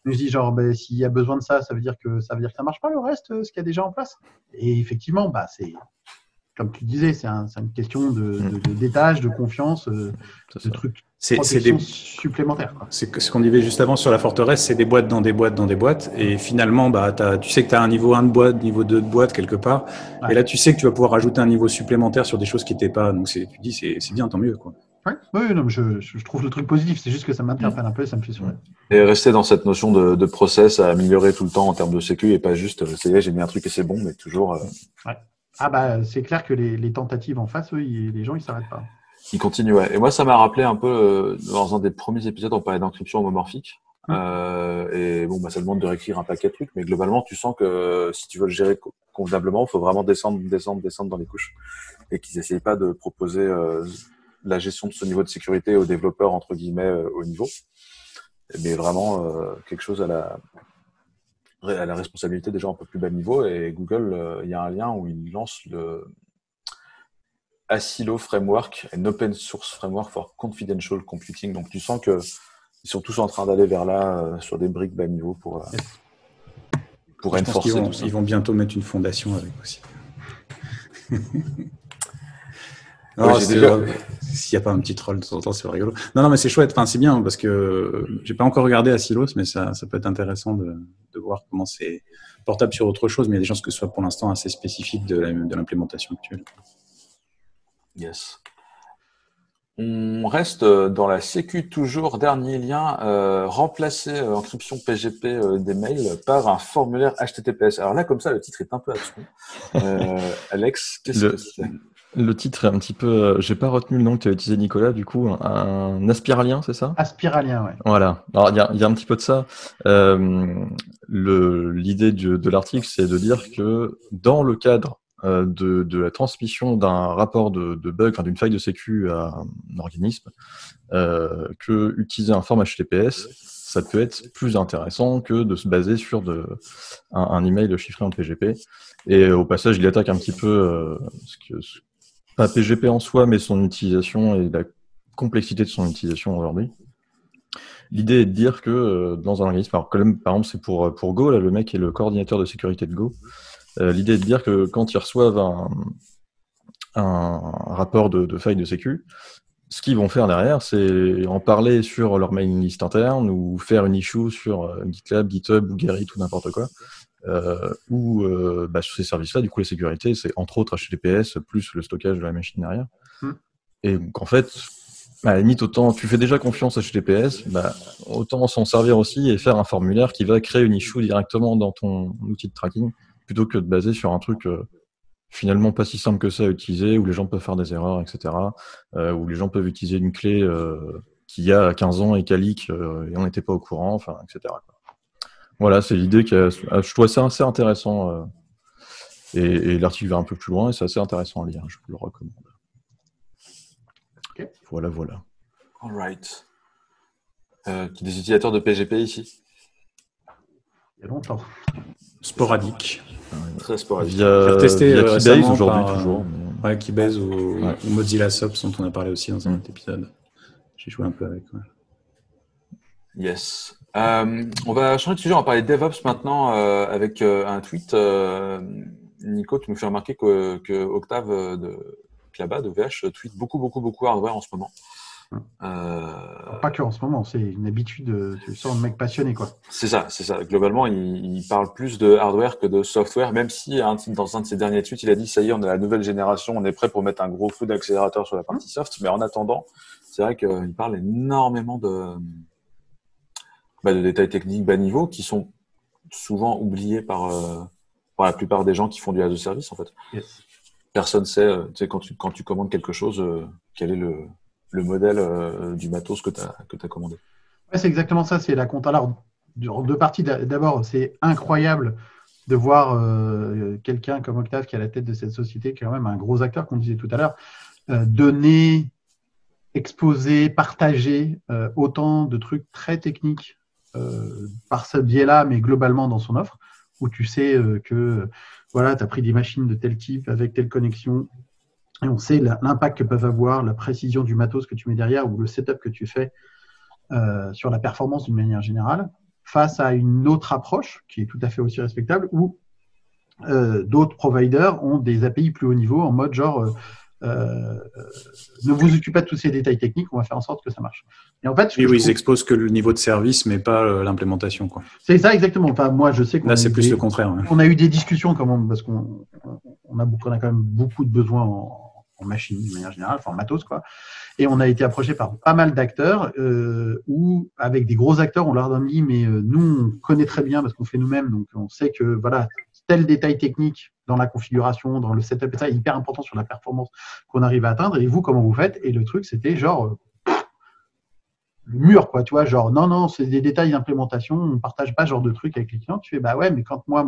Je me dis genre, s'il y a besoin de ça, ça veut dire que ça marche pas le reste, ce qu'il y a déjà en place. Et effectivement, c'est comme tu disais, c'est une question d'étage, de confiance, de trucs supplémentaires. C'est ce qu'on disait juste avant sur la forteresse, c'est des boîtes dans des boîtes dans des boîtes. Et finalement, tu sais que tu as un niveau 1 de boîte, niveau 2 de boîte quelque part. Ouais. Et là, tu sais que tu vas pouvoir rajouter un niveau supplémentaire sur des choses qui n'étaient pas. Donc, tu dis, c'est bien, tant mieux, quoi. Ouais. Oui, non, mais je trouve le truc positif. C'est juste que ça m'interpelle un peu et ça me fait sourire. Et rester dans cette notion de process à améliorer tout le temps en termes de sécu et pas juste, j'ai mis un truc et c'est bon, mais toujours. Ouais. C'est clair que les tentatives en face, les gens, ils s'arrêtent pas. Ils continuent, ouais. Et moi, ça m'a rappelé un peu, dans un des premiers épisodes, on parlait d'encryption homomorphique. Et bon, ça demande de réécrire un paquet de trucs, mais globalement, tu sens que si tu veux le gérer convenablement, il faut vraiment descendre dans les couches. Et qu'ils n'essayent pas de proposer la gestion de ce niveau de sécurité aux développeurs, entre guillemets, au niveau. Mais vraiment, quelque chose à la responsabilité des gens un peu plus bas niveau. Et Google, il y a un lien où il lance le Asilo Framework, un open source framework for confidential computing. Donc, tu sens que ils sont tous en train d'aller vers là, sur des briques bas niveau pour renforcer tout ça. Ils vont bientôt mettre une fondation avec aussi. S'il n'y a pas un petit troll de temps en temps, c'est rigolo. Non, mais c'est chouette. Enfin, c'est bien parce que j'ai pas encore regardé Asilos, mais ça peut être intéressant de voir comment c'est portable sur autre chose. Mais il y a des chances que ce soit pour l'instant assez spécifique de l'implémentation actuelle. Yes. On reste dans la sécu toujours. Dernier lien, remplacer encryption PGP des mails par un formulaire HTTPS. Alors là, comme ça, le titre est un peu abscon. Alex, qu'est-ce que c'est ? Le titre est un petit peu... j'ai pas retenu le nom que tu as utilisé, Nicolas, du coup. Un aspiralien, c'est ça ? Aspiralien, ouais. Voilà. Alors, il y a un petit peu de ça. L'idée de l'article, c'est de dire que dans le cadre de la transmission d'un rapport de bug, d'une faille de sécu à un organisme, que utiliser un format HTTPS, ça peut être plus intéressant que de se baser sur un email chiffré en PGP. Et au passage, il attaque un petit peu pas PGP en soi, mais son utilisation et la complexité de son utilisation aujourd'hui. L'idée est de dire que dans un organisme, alors par exemple c'est pour Go, là, le mec est le coordinateur de sécurité de Go. L'idée est de dire que quand ils reçoivent un rapport de faille de sécu, ce qu'ils vont faire derrière, c'est en parler sur leur mailing list interne ou faire une issue sur GitLab, GitHub ou Gerrit ou n'importe quoi. Sur ces services-là, du coup, la sécurité, c'est entre autres HTTPS plus le stockage de la machine derrière. Et donc, en fait, à la limite, autant tu fais déjà confiance à HTTPS, autant s'en servir aussi et faire un formulaire qui va créer une issue directement dans ton outil de tracking, plutôt que de baser sur un truc finalement pas si simple que ça à utiliser, où les gens peuvent faire des erreurs, etc., où les gens peuvent utiliser une clé qui a 15 ans et qui a leak et on n'était pas au courant, etc. Voilà, c'est l'idée je trouve ça assez intéressant et l'article va un peu plus loin et c'est assez intéressant à lire, je vous le recommande. Okay. Voilà. All right. Des utilisateurs de PGP ici ? Il y a longtemps. Sporadique. Très sporadique. J'ai retesté via Keybase aujourd'hui toujours. Ouais, Keybase ou Mozilla Sops dont on a parlé aussi dans un autre épisode. J'ai joué un peu avec. Ouais. Yes. On va changer de sujet, on va parler de DevOps maintenant avec un tweet. Nico, tu nous fais remarquer que Octave de Klaba, de VH, tweet beaucoup hardware en ce moment. Pas que en ce moment, c'est une habitude, tu sens un mec passionné, quoi. C'est ça. Globalement, il parle plus de hardware que de software, même si dans un de ses derniers tweets, il a dit ça y est, on a la nouvelle génération, on est prêt pour mettre un gros coup d'accélérateur sur la partie soft. Mais en attendant, c'est vrai qu'il parle énormément de détails techniques bas niveau qui sont souvent oublié par la plupart des gens qui font du as a service en fait. Yes. Personne sait, tu sais, quand tu commandes quelque chose, quel est le modèle du matos que tu as commandé. Ouais, c'est exactement ça, c'est la compta. Alors, deux parties. D'abord, c'est incroyable de voir quelqu'un comme Octave qui est à la tête de cette société, qui est quand même un gros acteur, qu'on disait tout à l'heure, donner, exposer, partager autant de trucs très techniques par ce biais-là, mais globalement dans son offre, où tu sais que voilà, tu as pris des machines de tel type avec telle connexion, et on sait l'impact que peuvent avoir, la précision du matos que tu mets derrière ou le setup que tu fais sur la performance d'une manière générale, face à une autre approche qui est tout à fait aussi respectable, où d'autres providers ont des API plus haut niveau en mode genre ne vous occupez pas de tous ces détails techniques, on va faire en sorte que ça marche. Et en fait, ils exposent que le niveau de service, mais pas l'implémentation, quoi. C'est ça exactement. Enfin, moi, je sais qu'on là, c'est plus le contraire. Ouais. On a eu des discussions parce qu'on a quand même beaucoup de besoins en machine de manière générale, enfin en matos quoi. Et on a été approché par pas mal d'acteurs où, avec des gros acteurs, on leur a dit mais nous on connaît très bien parce qu'on fait nous-mêmes, donc on sait que voilà tel détail technique dans la configuration, dans le setup et ça est hyper important sur la performance qu'on arrive à atteindre. Et vous comment vous faites? Et le truc c'était genre le mur quoi, tu vois, genre non c'est des détails d'implémentation, on partage pas ce genre de trucs avec les clients. Tu fais bah ouais mais quand moi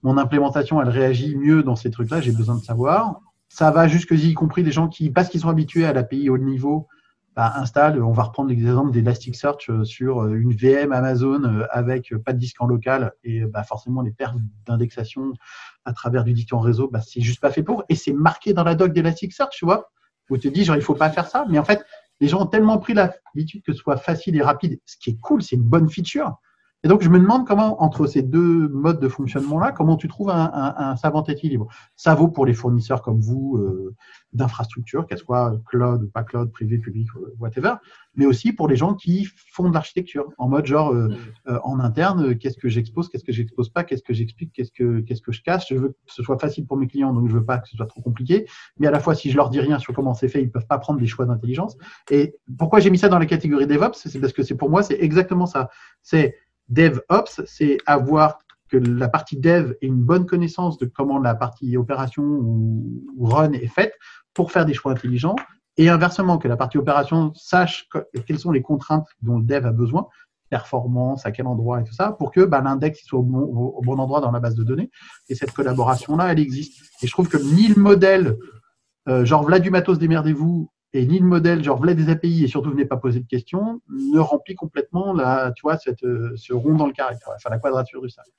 mon implémentation elle réagit mieux dans ces trucs-là, j'ai besoin de savoir. Ça va jusque y compris des gens qui, parce qu'ils sont habitués à l'API haut niveau, installent, on va reprendre l'exemple d'Elasticsearch sur une VM Amazon avec pas de disque en local et forcément les pertes d'indexation à travers du disque en réseau, c'est juste pas fait pour. Et c'est marqué dans la doc d'Elasticsearch, tu vois, où tu te dis genre il faut pas faire ça. Mais en fait, les gens ont tellement pris l'habitude que ce soit facile et rapide, ce qui est cool, c'est une bonne feature. Et donc, je me demande comment, entre ces deux modes de fonctionnement-là, comment tu trouves un savant équilibre. Ça vaut pour les fournisseurs comme vous d'infrastructures, qu'elles soient cloud ou pas cloud, privé, public, whatever, mais aussi pour les gens qui font de l'architecture, en mode genre en interne, qu'est-ce que j'expose pas, qu'est-ce que j'explique, qu'est-ce que je cache. Je veux que ce soit facile pour mes clients, donc je veux pas que ce soit trop compliqué. Mais à la fois, si je leur dis rien sur comment c'est fait, ils peuvent pas prendre des choix d'intelligence. Et pourquoi j'ai mis ça dans la catégorie DevOps, c'est parce que pour moi, c'est exactement ça. C'est DevOps, c'est avoir que la partie dev ait une bonne connaissance de comment la partie opération ou run est faite pour faire des choix intelligents, et inversement, que la partie opération sache quelles sont les contraintes dont le dev a besoin, performance, à quel endroit et tout ça, pour que l'index soit au bon endroit dans la base de données. Et cette collaboration-là, elle existe. Et je trouve que ni le modèle, genre voilà du matos, démerdez-vous, et ni le modèle, genre voilà des API et surtout venez pas poser de questions, ne remplit complètement ce rond dans le carré, enfin la quadrature du cercle.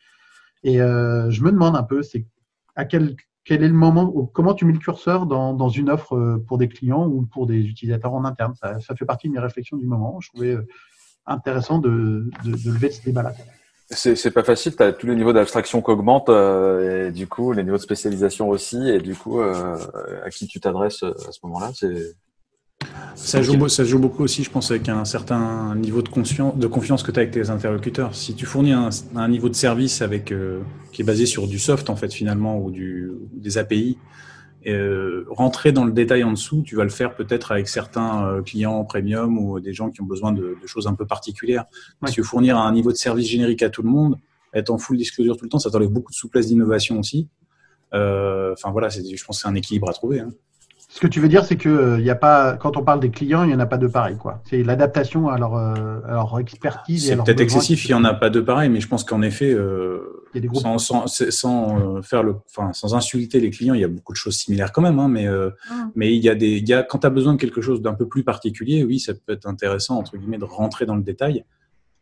Et je me demande un peu, c'est à quel est le moment, comment tu mets le curseur dans une offre pour des clients ou pour des utilisateurs en interne. Ça fait partie de mes réflexions du moment. Je trouvais intéressant de lever ce débat-là. C'est pas facile, tu as tous les niveaux d'abstraction qui augmentent et du coup les niveaux de spécialisation aussi, et du coup à qui tu t'adresses à ce moment-là, ça joue beaucoup aussi, je pense, avec un certain niveau de confiance que tu as avec tes interlocuteurs. Si tu fournis un niveau de service qui est basé sur du soft en fait finalement ou des API, rentrer dans le détail en dessous, tu vas le faire peut-être avec certains clients premium ou des gens qui ont besoin de choses un peu particulières. Ouais. Si tu veux fournir un niveau de service générique à tout le monde, être en full disclosure tout le temps, ça t'enlève beaucoup de souplesse d'innovation aussi. Voilà, je pense que c'est un équilibre à trouver. Hein. Ce que tu veux dire, c'est que quand on parle des clients, il n'y en a pas de pareil, quoi. C'est l'adaptation à leur expertise. C'est peut-être excessif, il n'y en a pas de pareil, mais je pense qu'en effet, sans insulter les clients, il y a beaucoup de choses similaires quand même, hein, mais quand tu as besoin de quelque chose d'un peu plus particulier, oui, ça peut être intéressant, entre guillemets, de rentrer dans le détail.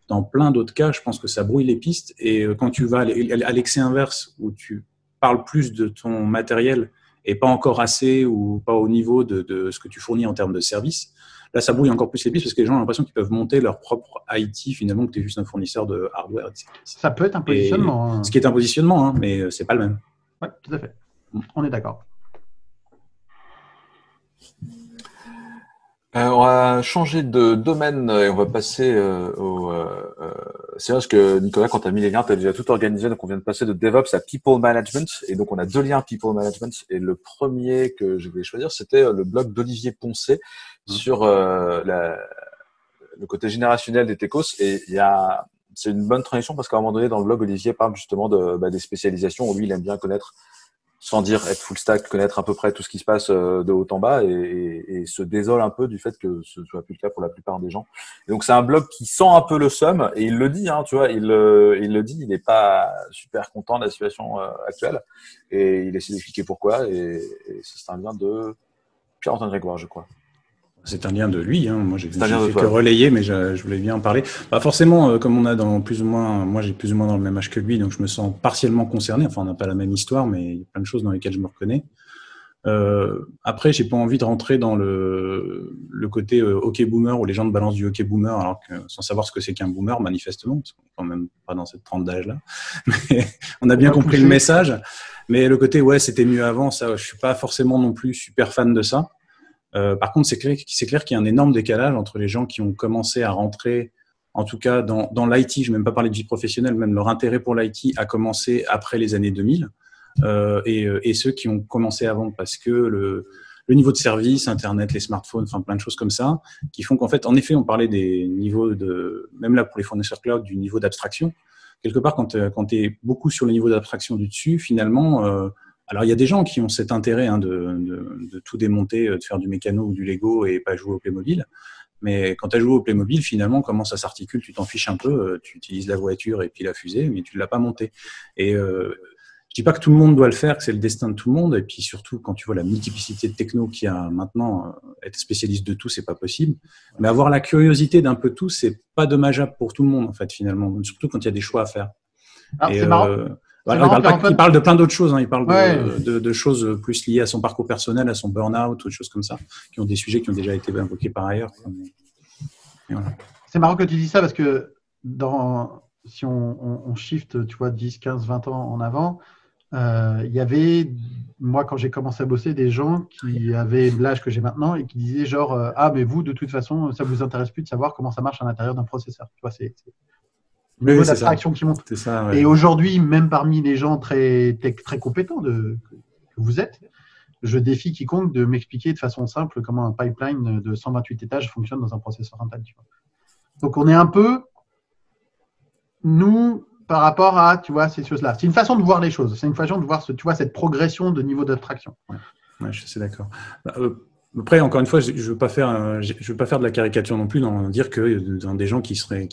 Dans plein d'autres cas, je pense que ça brouille les pistes, et quand tu vas à l'excès inverse, où tu parles plus de ton matériel et pas encore assez ou pas au niveau de ce que tu fournis en termes de service, là, ça brouille encore plus les pistes parce que les gens ont l'impression qu'ils peuvent monter leur propre IT, finalement, que tu es juste un fournisseur de hardware. Ça peut être un positionnement. Ce qui est un positionnement, hein, mais c'est pas le même. Oui, tout à fait. On est d'accord. On va changer de domaine et on va passer c'est vrai parce que Nicolas, quand tu as mis les liens, tu as déjà tout organisé, donc on vient de passer de DevOps à People Management, et donc on a 2 liens People Management, et le premier que je voulais choisir, c'était le blog d'Olivier Poncet sur le côté générationnel des techos, et c'est une bonne transition parce qu'à un moment donné, dans le blog, Olivier parle justement des spécialisations où lui, il aime bien connaître, sans dire être full stack, connaître à peu près tout ce qui se passe de haut en bas et se désole un peu du fait que ce soit plus le cas pour la plupart des gens. Et donc, c'est un blog qui sent un peu le seum et il le dit, hein, tu vois, il le dit, il n'est pas super content de la situation actuelle et il essaie d'expliquer pourquoi et c'est un lien de Pierre-Antoine Grégoire, je crois. C'est un lien de lui, hein. Moi j'ai fait que toi. relayer, mais je voulais bien en parler. Bah forcément, comme on a dans plus ou moins, moi j'ai plus ou moins dans le même âge que lui, donc je me sens partiellement concerné. Enfin, on n'a pas la même histoire, mais il y a plein de choses dans lesquelles je me reconnais. Après, j'ai pas envie de rentrer dans le côté hockey boomer où les gens te balancent du hockey boomer, alors que sans savoir ce que c'est qu'un boomer, manifestement, parce qu'on est quand même pas dans cette tranche d'âge-là. Mais on a bien compris le message. Mais le côté ouais, c'était mieux avant, ça, je suis pas forcément non plus super fan de ça. Par contre, c'est clair qu'il y a un énorme décalage entre les gens qui ont commencé à rentrer, en tout cas dans l'IT, je ne vais même pas parler de vie professionnelle, même leur intérêt pour l'IT a commencé après les années 2000, et ceux qui ont commencé avant, parce que le niveau de service, Internet, les smartphones, enfin plein de choses comme ça, qui font qu'en fait, en effet, on parlait des niveaux même là pour les fournisseurs cloud, du niveau d'abstraction. Quelque part, quand tu es beaucoup sur le niveau d'abstraction du dessus, finalement, alors, il y a des gens qui ont cet intérêt de tout démonter, de faire du mécano ou du Lego et pas jouer au Playmobil. Mais quand tu as joué au Playmobil, finalement, comment ça s'articule, tu t'en fiches un peu, tu utilises la voiture et puis la fusée, mais tu ne l'as pas montée. Et je dis pas que tout le monde doit le faire, que c'est le destin de tout le monde. Et puis surtout, quand tu vois la multiplicité de techno qu'il y a maintenant, être spécialiste de tout, c'est pas possible. Mais avoir la curiosité d'un peu tout, c'est pas dommageable pour tout le monde, en fait, finalement. Surtout quand il y a des choix à faire. Alors, c'est marrant. Il parle de plein d'autres choses. Hein. Il parle de choses plus liées à son parcours personnel, à son burn-out, ou des choses comme ça, qui ont des sujets qui ont déjà été invoqués par ailleurs. Voilà. C'est marrant que tu dis ça parce que si on shift, tu vois, 10, 15, 20 ans en avant, il y avait, moi, quand j'ai commencé à bosser, des gens qui avaient l'âge que j'ai maintenant et qui disaient genre, ah, mais vous, de toute façon, ça vous intéresse plus de savoir comment ça marche à l'intérieur d'un processeur. Tu vois, c'est le niveau d'abstraction qui monte. Ça, ouais. Et aujourd'hui, même parmi les gens très compétents que vous êtes, je défie quiconque de m'expliquer de façon simple comment un pipeline de 128 étages fonctionne dans un processeur Intel. Tu vois. Donc, on est un peu, nous, par rapport à, tu vois, ces choses-là. C'est une façon de voir les choses. C'est une façon de voir, tu vois, cette progression de niveau d'abstraction. Ouais, je suis d'accord. Après, encore une fois, je veux pas faire de la caricature non plus, dans dire que dans des gens qui seraient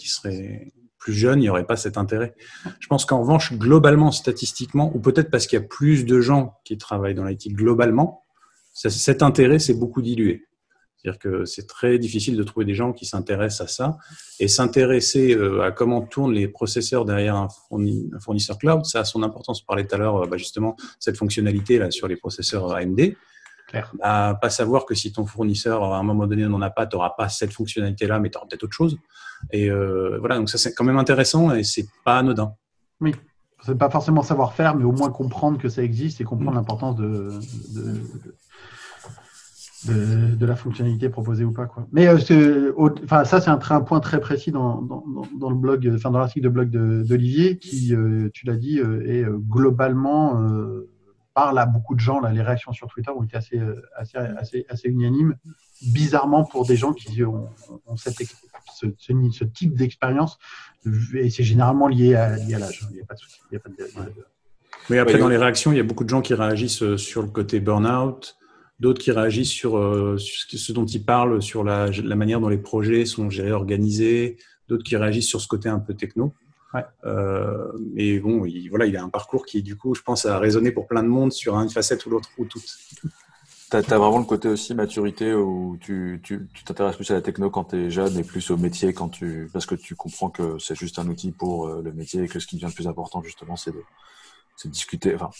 plus jeunes, il n'y aurait pas cet intérêt. Je pense qu'en revanche, globalement, statistiquement, ou peut-être parce qu'il y a plus de gens qui travaillent dans l'IT globalement, cet intérêt s'est beaucoup dilué. C'est-à-dire que c'est très difficile de trouver des gens qui s'intéressent à ça. Et s'intéresser à comment tournent les processeurs derrière un fournisseur cloud, ça a son importance. On parlait tout à l'heure, justement, cette fonctionnalité là sur les processeurs AMD. Pas savoir que si ton fournisseur, à un moment donné, n'en a pas, tu n'auras pas cette fonctionnalité-là, mais tu auras peut-être autre chose. Et voilà, donc ça, c'est quand même intéressant et c'est pas anodin. Oui, c'est pas forcément savoir faire, mais au moins comprendre que ça existe et comprendre l'importance de la fonctionnalité proposée ou pas, quoi. Mais ça, c'est un point très précis dans le blog, enfin dans l'article de blog d'Olivier, qui, tu l'as dit, est globalement parle à beaucoup de gens. Là, les réactions sur Twitter ont été assez unanimes, bizarrement pour des gens qui ont ce type d'expérience, et c'est généralement lié à l'âge. Il n'y a pas de souci. Mais après, dans les réactions, il y a beaucoup de gens qui réagissent sur le côté burn-out, d'autres qui réagissent sur ce dont ils parlent, sur la manière dont les projets sont gérés, organisés, d'autres qui réagissent sur ce côté un peu techno. Ouais. Et bon, il a un parcours qui, du coup, je pense, a résonné pour plein de monde sur une facette ou l'autre, ou toutes. T'as vraiment le côté aussi maturité où tu t'intéresses plus à la techno quand tu es jeune et plus au métier parce que tu comprends que c'est juste un outil pour le métier et que ce qui devient le plus important, justement, c'est de discuter. Enfin,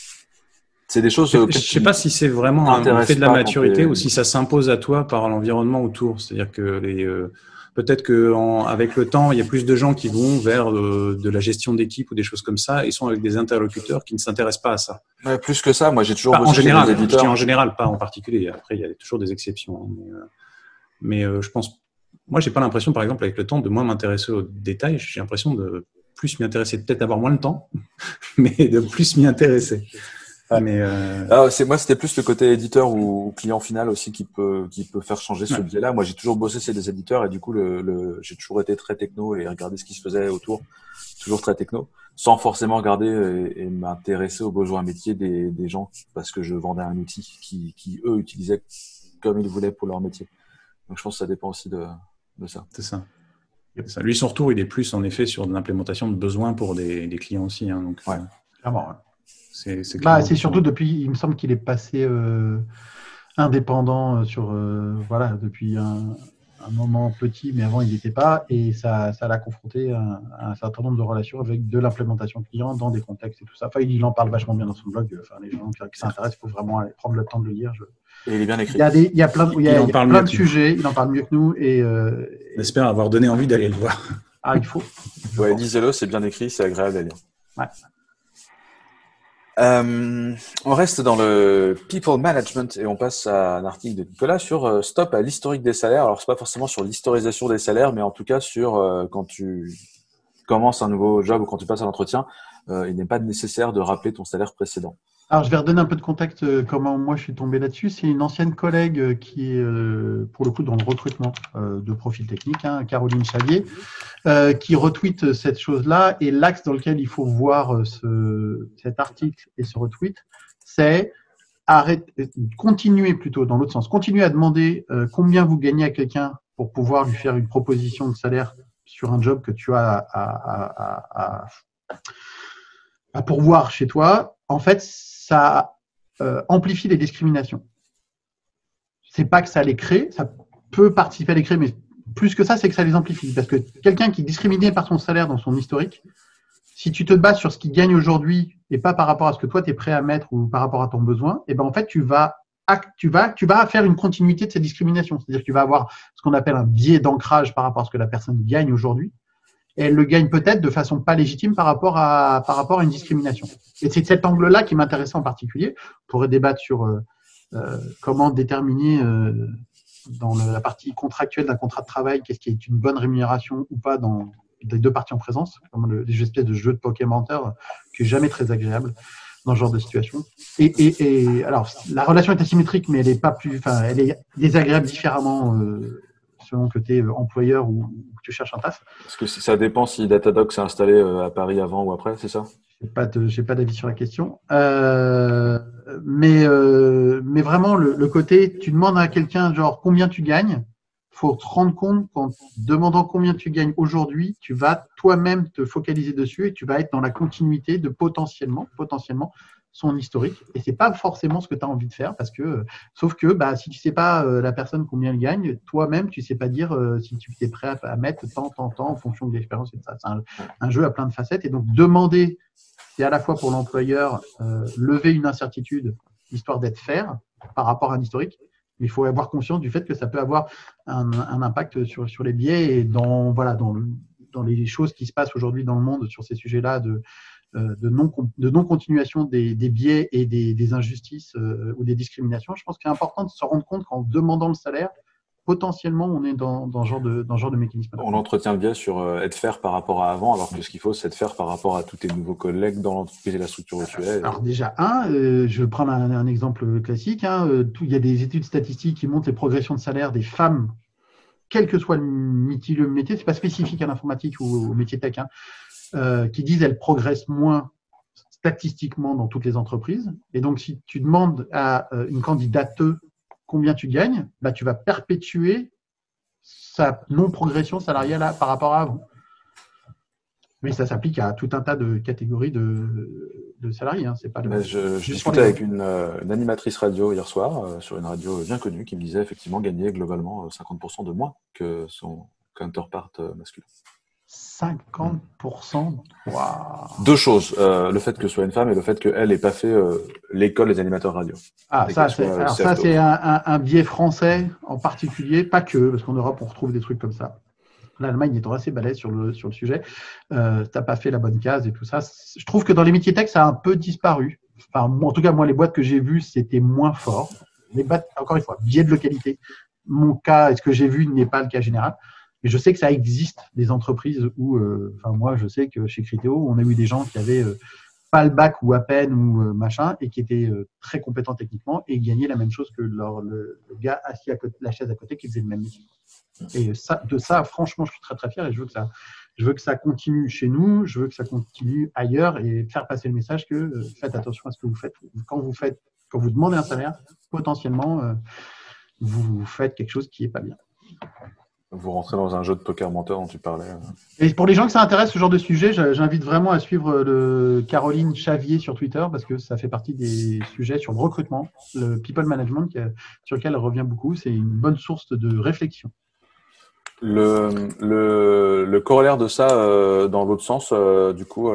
c'est des choses. Je sais pas si c'est vraiment un effet de la maturité ou si ça s'impose à toi par l'environnement autour. C'est-à-dire que peut-être qu'avec le temps, il y a plus de gens qui vont vers de la gestion d'équipe ou des choses comme ça et sont avec des interlocuteurs qui ne s'intéressent pas à ça. Ouais, plus que ça, moi j'ai toujours bossé chez des éditeurs. Je dis en général, pas en particulier. Après, il y a toujours des exceptions. Mais je pense, moi, j'ai pas l'impression, par exemple, avec le temps, de moins m'intéresser aux détails. J'ai l'impression de plus m'y intéresser, peut-être avoir moins le temps, mais de plus m'y intéresser. Ouais. Mais Alors, moi, c'était plus le côté éditeur ou client final aussi qui peut faire changer ce biais-là. Moi, j'ai toujours bossé chez des éditeurs et du coup, j'ai toujours été très techno et regarder ce qui se faisait autour, toujours très techno, sans forcément regarder et m'intéresser aux besoins métiers des gens parce que je vendais un outil qui eux utilisaient comme ils voulaient pour leur métier. Donc, je pense que ça dépend aussi de ça. C'est ça. Lui, son retour, il est plus en effet sur l'implémentation de besoins pour des clients aussi. Hein, donc, ouais. Clairement, ouais. C'est c'est surtout depuis, il me semble qu'il est passé indépendant depuis un moment petit, mais avant il n'y était pas, et ça l'a confronté à un certain nombre de relations avec de l'implémentation client dans des contextes et tout ça. Enfin, il en parle vachement bien dans son blog. Enfin, les gens qui s'intéressent, il faut vraiment aller prendre le temps de le lire. Et il est bien écrit. Il y a plein de sujets, il en parle mieux que nous. J'espère avoir donné envie d'aller le voir. Ah, il faut. Ouais, lisez-le, c'est bien écrit, c'est agréable à lire. Ouais. On reste dans le people management et on passe à un article de Nicolas sur stop à l'historique des salaires. Alors, c'est pas forcément sur l'historisation des salaires, mais en tout cas sur quand tu commences un nouveau job ou quand tu passes à l'entretien, il n'est pas nécessaire de rappeler ton salaire précédent. Alors, je vais redonner un peu de contexte comment moi je suis tombé là-dessus. C'est une ancienne collègue qui est, pour le coup, dans le recrutement de profils techniques, hein, Caroline Chavier, qui retweet cette chose-là. Et l'axe dans lequel il faut voir cet article et ce retweet, c'est continuer plutôt dans l'autre sens. Continuer à demander combien vous gagnez à quelqu'un pour pouvoir lui faire une proposition de salaire sur un job que tu as à pourvoir chez toi. En fait, ça amplifie les discriminations. C'est pas que ça les crée, ça peut participer à les créer, mais plus que ça, c'est que ça les amplifie. Parce que quelqu'un qui est discriminé par son salaire dans son historique, si tu te bases sur ce qu'il gagne aujourd'hui et pas par rapport à ce que toi tu es prêt à mettre ou par rapport à ton besoin, et ben en fait tu vas faire une continuité de cette discrimination. C'est-à-dire que tu vas avoir ce qu'on appelle un biais d'ancrage par rapport à ce que la personne gagne aujourd'hui. Et elle le gagne peut-être de façon pas légitime par rapport à une discrimination. Et c'est cet angle-là qui m'intéressait en particulier. On pourrait débattre sur comment déterminer dans la partie contractuelle d'un contrat de travail qu'est-ce qui est une bonne rémunération ou pas dans les deux parties en présence, comme des espèces de jeux de Pokémon menteur qui est jamais très agréable dans ce genre de situation. Et alors, la relation est asymétrique, mais elle est désagréable différemment selon que tu es employeur ou que tu cherches un taf. Est-ce que ça dépend si Datadog s'est installé à Paris avant ou après, c'est ça? J'ai pas d'avis sur la question. Mais vraiment, le côté, tu demandes à quelqu'un genre combien tu gagnes, faut te rendre compte qu'en demandant combien tu gagnes aujourd'hui, tu vas toi-même te focaliser dessus et tu vas être dans la continuité de potentiellement son historique. Et c'est pas forcément ce que tu as envie de faire parce que, sauf que si tu sais pas la personne combien elle gagne, toi-même, tu sais pas dire si tu es prêt à mettre tant en fonction de l'expérience et de ça. C'est un jeu à plein de facettes. Et donc, demander, c'est à la fois pour l'employeur lever une incertitude, histoire d'être fair par rapport à un historique. Il faut avoir conscience du fait que ça peut avoir un impact sur les biais et dans les choses qui se passent aujourd'hui dans le monde sur ces sujets-là de non-continuation des biais et des injustices ou des discriminations. Je pense qu'il est important de se rendre compte qu'en demandant le salaire, potentiellement, on est dans ce genre de mécanisme. On entretient le biais sur être fair par rapport à avant, alors que ce qu'il faut, c'est être fair par rapport à tous tes nouveaux collègues dans l'entreprise et la structure où tu es. Alors déjà, je vais prendre un exemple classique. Il y a des études statistiques qui montrent les progressions de salaire des femmes, quel que soit le métier, c'est pas spécifique à l'informatique ou au métier tech, qui disent qu'elles progressent moins statistiquement dans toutes les entreprises. Et donc, si tu demandes à une candidate combien tu gagnes, tu vas perpétuer sa non-progression salariale par rapport à avant. Mais ça s'applique à tout un tas de catégories de salariés. C'est pas je discutais avec une animatrice radio hier soir, sur une radio bien connue, qui me disait effectivement gagner globalement 50% de moins que son counterpart masculin. 50%. Wow. Deux choses, le fait que ce soit une femme et le fait qu'elle n'ait pas fait l'école des animateurs radio. Ça c'est un biais français en particulier, pas que, parce qu'en Europe on retrouve des trucs comme ça. L'Allemagne est assez balèze sur le sujet. T'as pas fait la bonne case et tout ça. Je trouve que dans les métiers tech, ça a un peu disparu. Enfin, en tout cas, moi, les boîtes que j'ai vues, c'était moins fort. Les boîtes, encore une fois, biais de localité. Mon cas, et ce que j'ai vu n'est pas le cas général. Mais je sais que ça existe des entreprises où, moi, je sais que chez Criteo, on a eu des gens qui avaient pas le bac ou à peine ou machin, et qui étaient très compétents techniquement et gagnaient la même chose que le gars assis à côté, la chaise à côté qui faisait le même métier. Et de ça, franchement, je suis très très fier et je veux que ça continue chez nous, je veux que ça continue ailleurs et faire passer le message que faites attention à ce que vous faites. Quand vous demandez un salaire, potentiellement, vous faites quelque chose qui n'est pas bien. Vous rentrez dans un jeu de poker menteur dont tu parlais. Et pour les gens que ça intéresse, ce genre de sujet, j'invite vraiment à suivre Caroline Chavier sur Twitter parce que ça fait partie des sujets sur le recrutement, le people management sur lequel elle revient beaucoup. C'est une bonne source de réflexion. Le corollaire de ça, dans l'autre sens, du coup,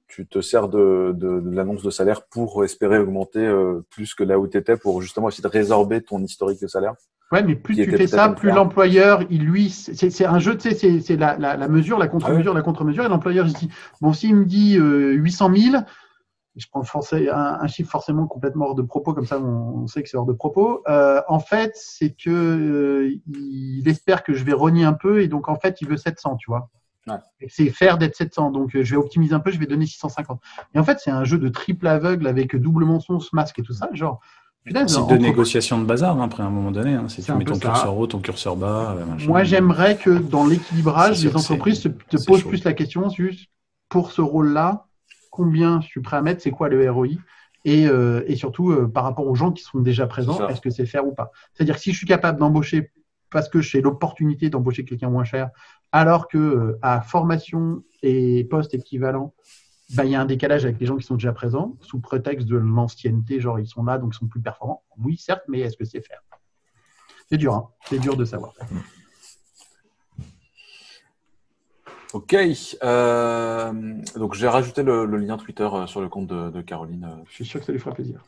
tu te sers de l'annonce de salaire pour espérer augmenter plus que là où tu étais, pour justement essayer de résorber ton historique de salaire. Ouais, mais plus tu fais ça, plus l'employeur, c'est un jeu, tu sais, c'est la mesure, la contre-mesure, la contre-mesure, et l'employeur, il se dit, bon, s'il me dit 800 000, je prends un chiffre forcément complètement hors de propos, comme ça on sait que c'est hors de propos. En fait, c'est que il espère que je vais rogner un peu et donc en fait il veut 700, tu vois. Ouais. C'est faire d'être 700, donc je vais optimiser un peu, je vais donner 650. Et en fait, c'est un jeu de triple aveugle avec double mensonge, masque et tout ça, genre. C'est de négociation de bazar, hein, après un moment donné. Hein, si tu mets ton curseur haut, ton curseur bas. Machin. Moi, j'aimerais que dans l'équilibrage, les entreprises te posent plus la question juste pour ce rôle-là. Combien je suis prêt à mettre, c'est quoi le ROI et surtout par rapport aux gens qui sont déjà présents, est-ce que c'est faire ou pas? C'est-à-dire que si je suis capable d'embaucher parce que j'ai l'opportunité d'embaucher quelqu'un moins cher, alors que à formation et poste équivalent, il y a un décalage avec les gens qui sont déjà présents sous prétexte de l'ancienneté, genre ils sont là donc ils sont plus performants. Oui, certes, mais est-ce que c'est faire? C'est dur, hein, c'est dur de savoir. Ok, donc j'ai rajouté le lien Twitter sur le compte de Caroline. Je suis sûr que ça lui fera plaisir.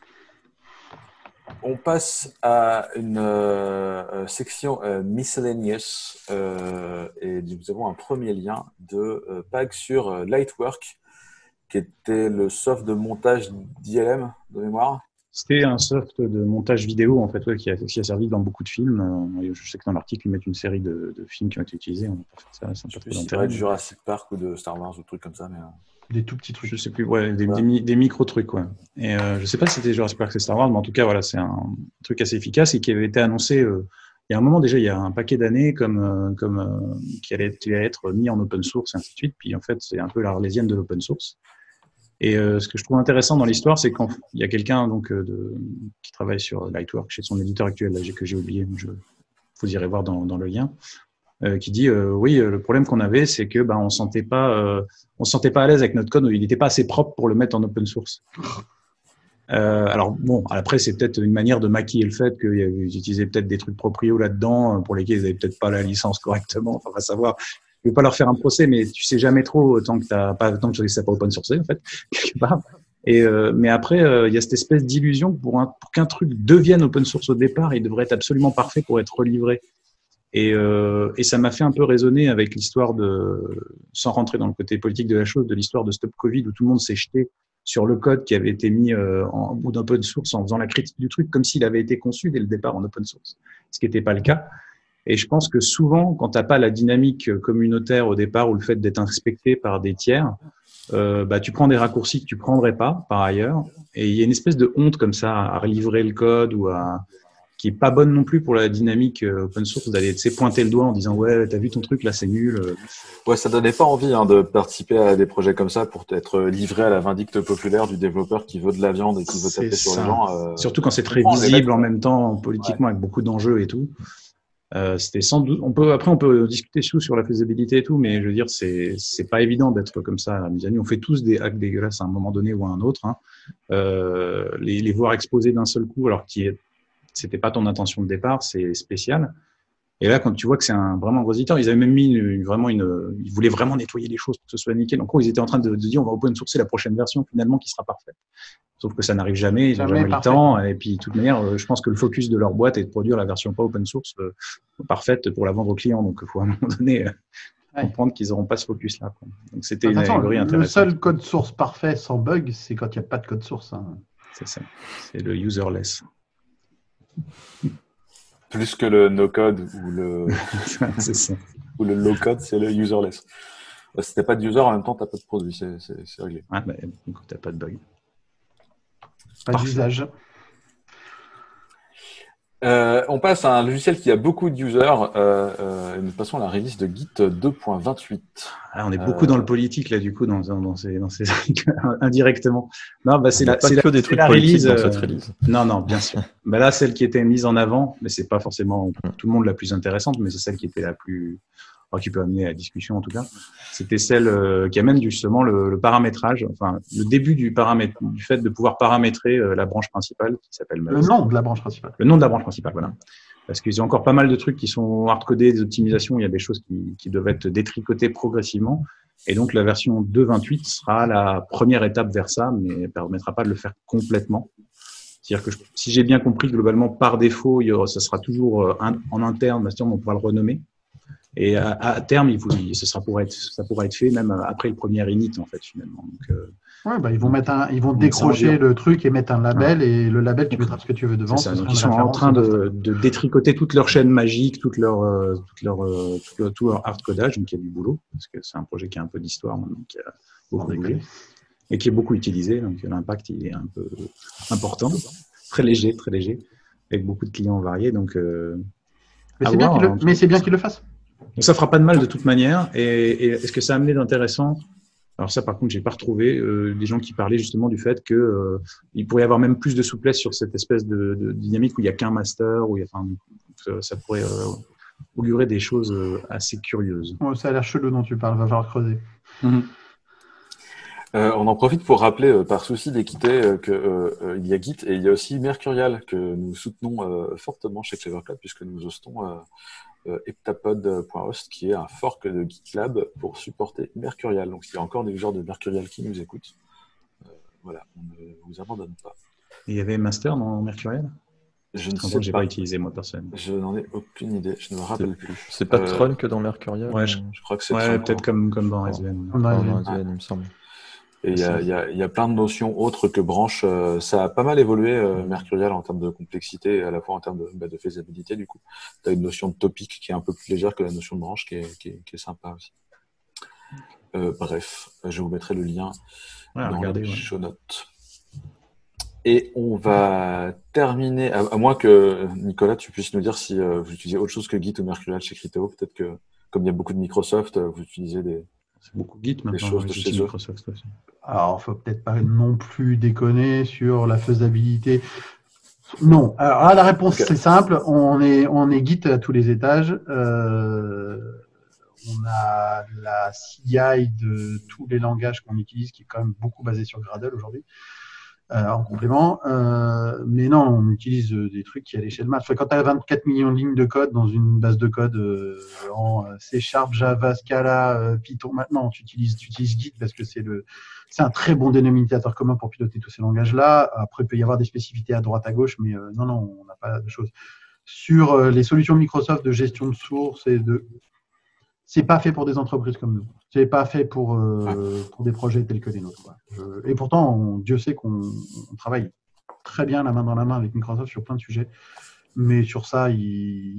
On passe à une section miscellaneous et nous avons un premier lien de Pag sur Lightwork, qui était le soft de montage d'ILM de mémoire. C'était un soft de montage vidéo en fait, qui a servi dans beaucoup de films. Je sais que dans l'article ils mettent une série de films qui ont été utilisés. On n'a pas fait ça, je sais plus si c'est de Jurassic Park ou de Star Wars ou trucs comme ça, mais des tout petits trucs. Je sais plus, ouais, des micro trucs, ouais. Et je sais pas si c'était Jurassic Park ou Star Wars, mais en tout cas voilà, c'est un truc assez efficace et qui avait été annoncé. Il y a un moment déjà, il y a un paquet d'années, comme qui allait être mis en open source et ainsi de suite. Puis en fait, c'est un peu l'Arlésienne de l'open source. Et ce que je trouve intéressant dans l'histoire, c'est qu'il y a quelqu'un donc qui travaille sur Lightwork chez son éditeur actuel, là, que j'ai oublié, vous irez voir dans le lien, qui dit oui, le problème qu'on avait, c'est que on se sentait pas à l'aise avec notre code, il n'était pas assez propre pour le mettre en open source. Alors bon, après c'est peut-être une manière de maquiller le fait qu'ils utilisaient peut-être des trucs proprios là-dedans pour lesquels ils n'avaient peut-être pas la licence correctement. Enfin, on va savoir. Je ne vais pas leur faire un procès, mais tu sais jamais trop tant que tu ne sais pas open sourcer en fait quelque part. Et mais après, il y a cette espèce d'illusion que pour qu'un truc devienne open source au départ, il devrait être absolument parfait pour être relivré. Et ça m'a fait un peu résonner avec l'histoire sans rentrer dans le côté politique de la chose, de l'histoire de Stop Covid où tout le monde s'est jeté sur le code qui avait été mis en bout d'open source en faisant la critique du truc comme s'il avait été conçu dès le départ en open source, ce qui n'était pas le cas. Et je pense que souvent, quand tu n'as pas la dynamique communautaire au départ ou le fait d'être inspecté par des tiers, tu prends des raccourcis que tu prendrais pas par ailleurs. Et il y a une espèce de honte comme ça à relivrer le code qui est pas bonne non plus pour la dynamique open source d'aller pointer le doigt en disant ouais t'as vu ton truc là c'est nul. Ouais, ça donnait pas envie de participer à des projets comme ça pour être livré à la vindicte populaire du développeur qui veut de la viande et qui veut taper sur les gens. Surtout quand c'est très visible en même temps politiquement avec beaucoup d'enjeux et tout. C'était sans doute. On peut discuter sur la faisabilité et tout, mais je veux dire c'est pas évident d'être comme ça à Misani. On fait tous des hacks dégueulasses à un moment donné ou à un autre. Hein. Les voir exposés d'un seul coup alors c'était pas ton intention de départ, c'est spécial. Et là, quand tu vois que c'est vraiment un gros éditeur, ils avaient même mis ils voulaient vraiment nettoyer les choses pour que ce soit nickel. En gros, ils étaient en train de dire on va open sourcer la prochaine version finalement qui sera parfaite. Sauf que ça n'arrive jamais, ils n'ont jamais le temps. Et puis, de toute manière, je pense que le focus de leur boîte est de produire la version pas open source parfaite pour la vendre aux clients. Donc, il faut à un moment donné comprendre qu'ils n'auront pas ce focus-là. Donc, c'était une allégorie intéressante. Le seul code source parfait sans bug, c'est quand il n'y a pas de code source. Hein. C'est ça. C'est le userless. Plus que le no-code ou le c'est ça. ou le low-code, c'est le userless. Si t'as pas de user, en même temps, t'as pas de produit. C'est réglé. Ah, bah, du coup, t'as pas de bug. Pas d'usage. On passe à un logiciel qui a beaucoup d'users. Nous passons à la release de Git 2.28. Ah, on est beaucoup dans le politique, là, du coup, dans ces indirectement. Non, bah, c'est Il y a la, pas c'est que la, des c'est trucs la politiques release. dans cette release. Non, bien sûr. Bah, là, celle qui était mise en avant, mais c'est pas forcément tout le monde la plus intéressante, mais c'est celle qui était la plus, qui peut amener à la discussion, en tout cas. C'était celle qui amène justement le paramétrage, enfin, le début du fait de pouvoir paramétrer la branche principale qui s'appelle Le nom de la branche principale. Le nom de la branche principale, voilà. Parce qu'ils ont encore pas mal de trucs qui sont hard-codés, des optimisations, il y a des choses qui doivent être détricotées progressivement. Et donc, la version 2.28 sera la première étape vers ça, mais elle ne permettra pas de le faire complètement. C'est-à-dire que si j'ai bien compris, globalement, par défaut, ça sera toujours en interne, on va pouvoir le renommer. Et à terme, ça pourra être fait même après le premier init, en fait, finalement. Donc, ils vont décrocher le truc et mettre un label, et le label, tu mettras ce que tu veux devant. C'est ça. Donc, ils sont en train de détricoter toute leur chaîne magique, tout leur hard codage. Donc, il y a du boulot, parce que c'est un projet qui a un peu d'histoire maintenant, qui a beaucoup bougé et qui est beaucoup utilisé. Donc, l'impact, il est un peu important, très léger, avec beaucoup de clients variés. Donc, mais c'est bien qu'il le fasse. Donc, ça fera pas de mal de toute manière. Et est-ce que ça a amené d'intéressant? Alors ça, par contre, j'ai pas retrouvé des gens qui parlaient justement du fait que il pourrait y avoir même plus de souplesse sur cette espèce de dynamique où il y a qu'un master, ça pourrait augurer des choses assez curieuses. Ça a l'air chelou dont tu parles, va falloir creuser. On en profite pour rappeler, par souci d'équité, qu'il y a Git et il y a aussi Mercurial que nous soutenons fortement chez Clever Cloud, puisque nous hostons heptapod.host, qui est un fork de GitLab pour supporter Mercurial. Donc, s'il y a encore des users de Mercurial qui nous écoutent, voilà, on ne vous abandonne pas. Et il y avait Master dans Mercurial? Je ne sais j'ai pas utilisé, moi, personnellement. Je n'en ai aucune idée, je ne me rappelle plus. C'est pas Tron que dans Mercurial? Ouais, je crois que c'est peut-être comme dans SVN. Dans SVN, il me semble. Et il y a plein de notions autres que branche. Ça a pas mal évolué, Mercurial, en termes de complexité et à la fois en termes de faisabilité. Du coup, tu as une notion de topic qui est un peu plus légère que la notion de branche, qui est sympa aussi. Bref, je vous mettrai le lien dans les show notes. Et on va terminer, à moins que, Nicolas, tu puisses nous dire si vous utilisez autre chose que Git ou Mercurial chez Criteo. Peut-être que, comme il y a beaucoup de Microsoft, vous utilisez c'est beaucoup Git maintenant, choses de chez Microsoft aussi. Alors, il ne faut peut-être pas non plus déconner sur la faisabilité. Non. Alors, la réponse, c'est simple. On est Git à tous les étages. On a la CI de tous les langages qu'on utilise, qui est quand même beaucoup basé sur Gradle aujourd'hui. En complément. Mais non, on utilise des trucs qui à l'échelle masse. Quand tu as 24 millions de lignes de code dans une base de code en C#, Java, Scala, Python, maintenant tu utilises Git parce que c'est un très bon dénominateur commun pour piloter tous ces langages-là. Après, il peut y avoir des spécificités à droite, à gauche, mais non, on n'a pas de choses. Sur les solutions Microsoft de gestion de sources c'est pas fait pour des entreprises comme nous. C'est pas fait pour des projets tels que les nôtres. Quoi. Et pourtant, Dieu sait qu'on travaille très bien la main dans la main avec Microsoft sur plein de sujets. Mais sur ça,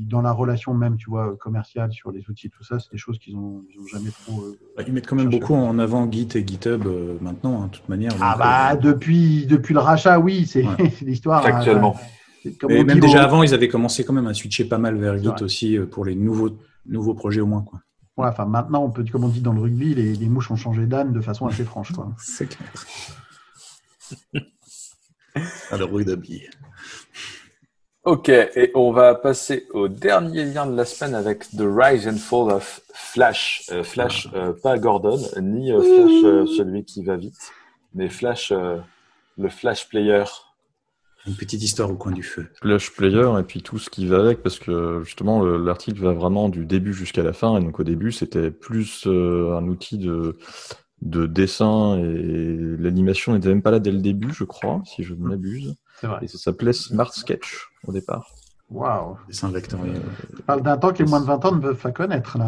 dans la relation même, tu vois, commerciale, sur les outils, tout ça, c'est des choses qu'ils ont jamais trop. Ils mettent quand même beaucoup en avant Git et GitHub maintenant, de toute manière. Donc, depuis le rachat, oui, c'est l'histoire. Actuellement. Mais même déjà avant, ils avaient commencé quand même à switcher pas mal vers Git aussi pour les nouveaux projets au moins, quoi. Ouais, enfin, maintenant, comme on dit dans le rugby, les mouches ont changé d'âne de façon assez franche, quoi. C'est clair. Le rugby. Ok, et on va passer au dernier lien de la semaine avec The Rise and Fall of Flash. Pas Gordon, ni Flash celui qui va vite, mais Flash, le Flash Player. Une petite histoire au coin du feu. Flash Player et puis tout ce qui va avec, parce que justement l'article va vraiment du début jusqu'à la fin, et donc au début c'était plus un outil de dessin, et l'animation n'était même pas là dès le début, je crois, si je ne m'abuse. C'est vrai. Et ça s'appelait Smart Sketch au départ. Waouh. Dessin vectoriel. Tu parles d'un temps que les moins de 20 ans ne peuvent pas connaître, là.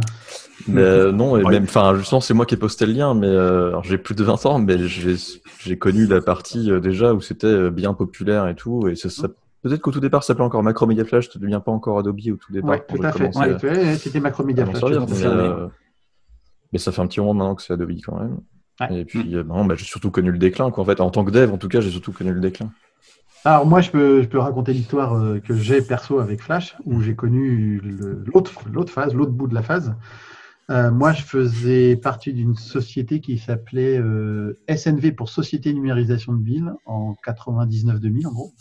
Mais non, et même, enfin, justement, c'est moi qui ai posté le lien, mais alors, j'ai plus de 20 ans, mais j'ai connu la partie déjà où c'était bien populaire et tout, et ça peut-être qu'au tout départ, ça s'appelait encore Macromedia Flash, ça ne devient pas encore Adobe au tout départ. Oui, tout à fait. C'était Macromedia Flash. Mais ça fait un petit moment maintenant que c'est Adobe quand même. Ouais. Et puis, j'ai surtout connu le déclin, quoi. En fait, en tant que dev, en tout cas, j'ai surtout connu le déclin. Alors moi, je peux raconter l'histoire que j'ai perso avec Flash, où j'ai connu l'autre phase, l'autre bout de la phase. Moi, je faisais partie d'une société qui s'appelait SNV pour Société Numérisation de Ville en 99-2000 en gros.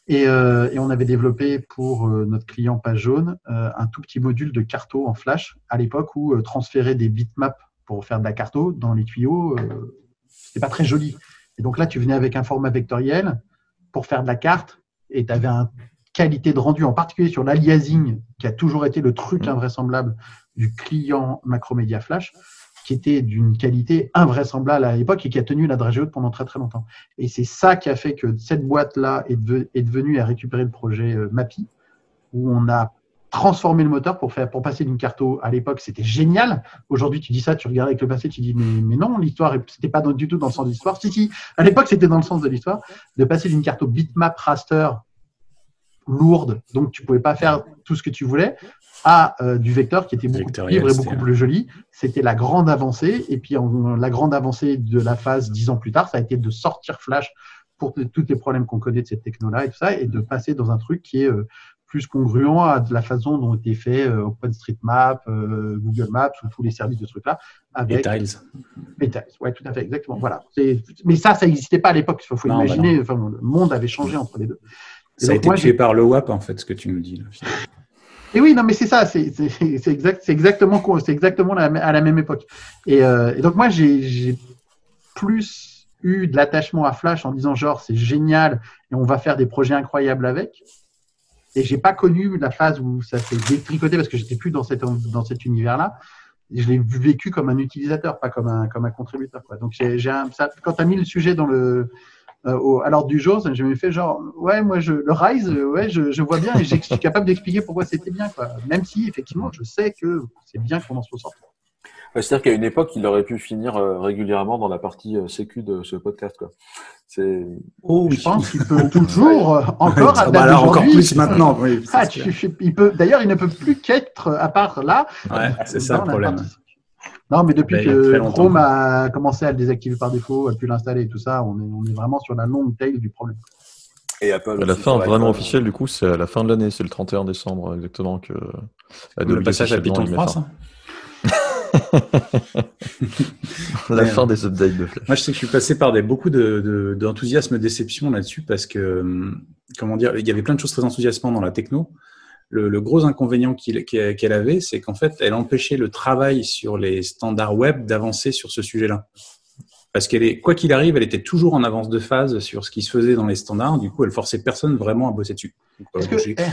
Et on avait développé pour notre client Page Jaune un tout petit module de carto en Flash à l'époque où transférer des bitmaps pour faire de la carto dans les tuyaux, c'était pas très joli. Et donc là, tu venais avec un format vectoriel pour faire de la carte et tu avais une qualité de rendu, en particulier sur l'aliasing, qui a toujours été le truc invraisemblable du client Macromedia Flash, qui était d'une qualité invraisemblable à l'époque et qui a tenu la dragée haute pendant très très longtemps. Et c'est ça qui a fait que cette boîte-là est devenue à récupérer le projet MAPI, où on a transformé le moteur pour passer d'une carto. À l'époque, c'était génial. Aujourd'hui, tu dis ça, tu regardes avec le passé, tu dis mais non, l'histoire, c'était pas du tout dans le sens de l'histoire. Si, à l'époque, c'était dans le sens de l'histoire, de passer d'une carto bitmap raster lourde, donc tu pouvais pas faire tout ce que tu voulais, à du vecteur qui était beaucoup plus libre et beaucoup plus joli. C'était la grande avancée. Et puis, la grande avancée de la phase 10 ans plus tard, ça a été de sortir Flash pour tous les problèmes qu'on connaît de cette techno-là et tout ça, et de passer dans un truc qui est plus congruent à de la façon dont était fait OpenStreetMap, Google Maps ou tous les services de ce truc-là. Et Tiles. Et Tiles, ouais, tout à fait, exactement. Voilà. Mais ça n'existait pas à l'époque. Il faut imaginer, le monde avait changé entre les deux. Et ça a été tué par le WAP, en fait, ce que tu nous dis. Là. Et oui, non, mais c'est ça, c'est exactement à la même époque. Et donc moi, j'ai plus eu de l'attachement à Flash en disant genre c'est génial et on va faire des projets incroyables avec. Et j'ai pas connu la phase où ça s'est détricoté parce que j'étais plus dans cet univers-là. Et je l'ai vécu comme un utilisateur, pas comme un contributeur, quoi. Donc quand tu as mis le sujet dans à l'ordre du jour, je me fait genre ouais, moi le Rise, ouais, je vois bien et je suis capable d'expliquer pourquoi c'était bien, quoi. Même si effectivement je sais que c'est bien qu'on en se ressorte. C'est-à-dire qu'à une époque, il aurait pu finir régulièrement dans la partie sécu de ce podcast, quoi. Je pense qu'il peut toujours encore à date encore plus maintenant. Oui, d'ailleurs, il ne peut plus qu'être à part là. Ouais, c'est ça le problème. Non, mais depuis que Chrome a commencé à le désactiver par défaut, a pu l'installer et tout ça, on est vraiment sur la longue tail du problème. Et Apple. La fin vraiment officielle, du coup, c'est à la fin de l'année, c'est le 31 décembre exactement que le passage à Python 3, ça. La fin des updates de Flash. Moi, je sais que je suis passé par beaucoup d'enthousiasme, déception là-dessus parce que, comment dire, il y avait plein de choses très enthousiasmantes dans la techno. Le gros inconvénient qu'elle avait, c'est qu'en fait, elle empêchait le travail sur les standards web d'avancer sur ce sujet-là. Parce quoi qu'il arrive, elle était toujours en avance de phase sur ce qui se faisait dans les standards. Du coup, elle forçait personne vraiment à bosser dessus.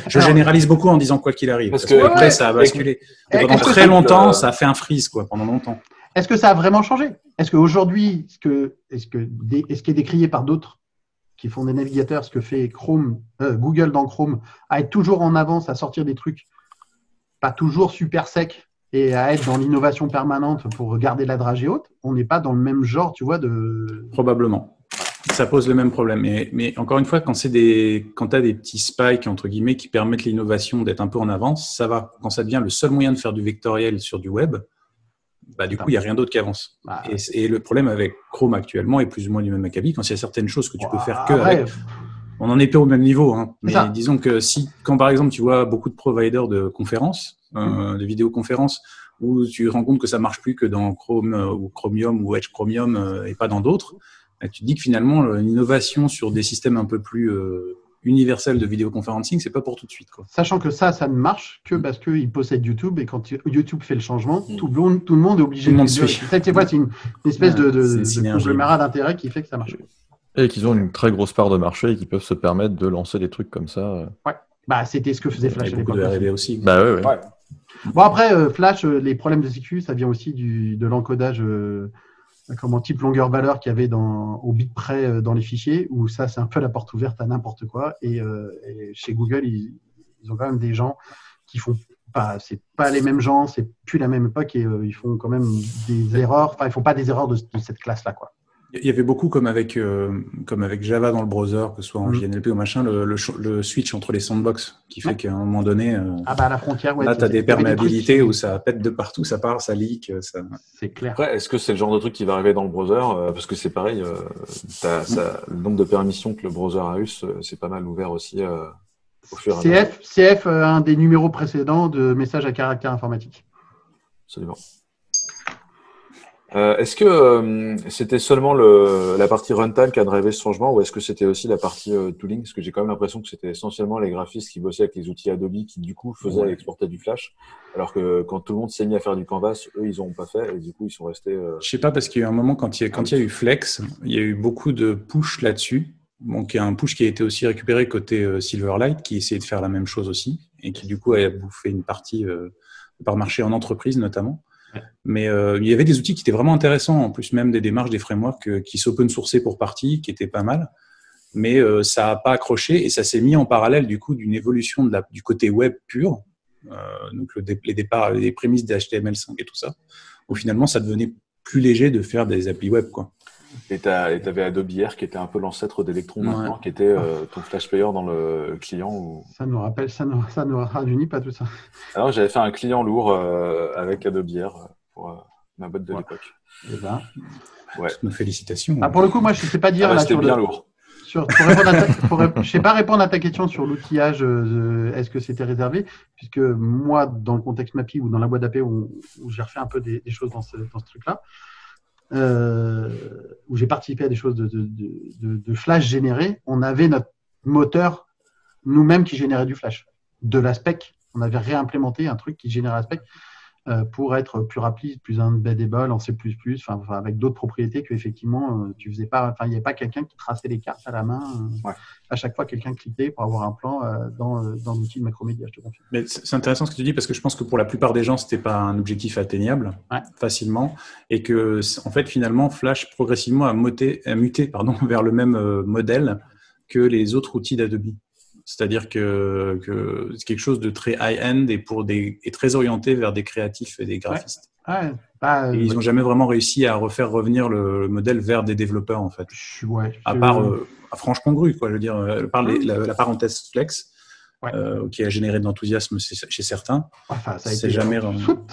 Je généralise beaucoup en disant quoi qu'il arrive. Parce que après, ça a basculé. Pendant très longtemps, ça a fait un freeze, quoi, pendant longtemps. Est-ce que ça a vraiment changé? Est-ce qu'aujourd'hui, ce qui est décrié par d'autres qui font des navigateurs, ce que fait Google dans Chrome, à être toujours en avance, à sortir des trucs pas toujours super secs, et à être dans l'innovation permanente pour garder la dragée haute, on n'est pas dans le même genre, tu vois, de... Probablement. Ça pose le même problème. Mais encore une fois, quand tu as des petits spikes, entre guillemets, qui permettent l'innovation d'être un peu en avance, ça va. Quand ça devient le seul moyen de faire du vectoriel sur du web, du coup, il n'y a rien d'autre qui avance. Et le problème avec Chrome actuellement est plus ou moins du même acabit. Quand il y a certaines choses que tu peux faire avec... On n'en est pas au même niveau, hein. Mais disons que quand par exemple tu vois beaucoup de providers de conférences, de vidéoconférences, où tu te rends compte que ça marche plus que dans Chrome ou Chromium ou Edge Chromium et pas dans d'autres, tu te dis que finalement l'innovation sur des systèmes un peu plus universels de vidéoconferencing, c'est pas pour tout de suite, quoi. Sachant que ça ne marche que parce qu'ils possèdent YouTube et quand YouTube fait le changement, tout le monde est obligé de suivre. C'est une espèce de conglomérat d'intérêt qui fait que ça marche. Et qu'ils ont une très grosse part de marché et qu'ils peuvent se permettre de lancer des trucs comme ça. Ouais, c'était ce que faisait Flash à l'époque. Aussi. Ouais. Bon, après, Flash, les problèmes de sécu, ça vient aussi de l'encodage type longueur-valeur qu'il y avait au bit près dans les fichiers, où ça, c'est un peu la porte ouverte à n'importe quoi. Et chez Google, ils ont quand même des gens qui font pas, c'est pas les mêmes gens, c'est plus la même époque et ils font quand même des erreurs. Enfin, ils font pas des erreurs de cette classe-là, quoi. Il y avait beaucoup comme avec Java dans le browser, que ce soit en JNLP ou machin, le switch entre les sandbox qui fait qu'à un moment donné, à la frontière, là, tu as des perméabilités où ça pète de partout, ça part, ça leak. C'est clair. Après, est-ce que c'est le genre de truc qui va arriver dans le browser? Parce que c'est pareil, le nombre de permissions que le browser a eu, c'est pas mal ouvert aussi au fur et à mesure. CF, un des numéros précédents de messages à caractère informatique. Absolument. Est-ce que c'était seulement la partie runtime qui a drivé ce changement ou est-ce que c'était aussi la partie tooling? Parce que j'ai quand même l'impression que c'était essentiellement les graphistes qui bossaient avec les outils Adobe qui du coup faisaient exporter du Flash, alors que quand tout le monde s'est mis à faire du Canvas, eux ils n'ont pas fait et du coup ils sont restés. Je sais pas parce qu'il y a eu un moment quand il y a eu Flex, il y a eu beaucoup de push là-dessus. Donc il y a un push qui a été aussi récupéré côté Silverlight qui essayait de faire la même chose aussi et qui du coup a bouffé une partie par marché en entreprise notamment. Mais il y avait des outils qui étaient vraiment intéressants, en plus même des démarches, des frameworks qui s'open sourçaient pour partie, qui étaient pas mal. Mais ça n'a pas accroché et ça s'est mis en parallèle du coup d'une évolution du côté web pur, donc les prémices des HTML5 et tout ça, où finalement ça devenait plus léger de faire des applis web, quoi. Et t'avais Adobe Air qui était un peu l'ancêtre d'Electron maintenant, qui était ton Flash Player dans le client. Ça nous rappelle, ça nous rajeunit pas tout ça. Alors j'avais fait un client lourd avec Adobe Air pour ma boîte de l'époque. Et ben, toutes nos félicitations. Pour le coup, moi je ne sais pas dire là c'était bien lourd. Je ne sais pas répondre à ta question sur l'outillage, est-ce que c'était réservé, puisque moi, dans le contexte MAPI ou dans la boîte d'AP où j'ai refait un peu des choses dans ce truc-là, où j'ai participé à des choses de flash généré, on avait notre moteur nous-mêmes qui générait du flash. De la spec, on avait réimplémenté un truc qui générait la spec pour être plus rapide, plus embeddable en C++, avec d'autres propriétés que effectivement tu faisais pas. Enfin, il n'y avait pas quelqu'un qui traçait les cartes à la main. À chaque fois, quelqu'un cliquait pour avoir un plan dans l'outil de Macromedia, je te confirme. Mais c'est intéressant ce que tu dis parce que je pense que pour la plupart des gens, c'était pas un objectif atteignable facilement et que en fait finalement Flash progressivement a muté vers le même modèle que les autres outils d'Adobe. C'est-à-dire que c'est quelque chose de très high-end et très orienté vers des créatifs et des graphistes. Ils n'ont jamais vraiment réussi à refaire revenir le modèle vers des développeurs, en fait. À part à franche congrue, quoi. Je veux dire, à part la parenthèse Flex, qui a généré de l'enthousiasme chez certains. Ça a été jamais vraiment.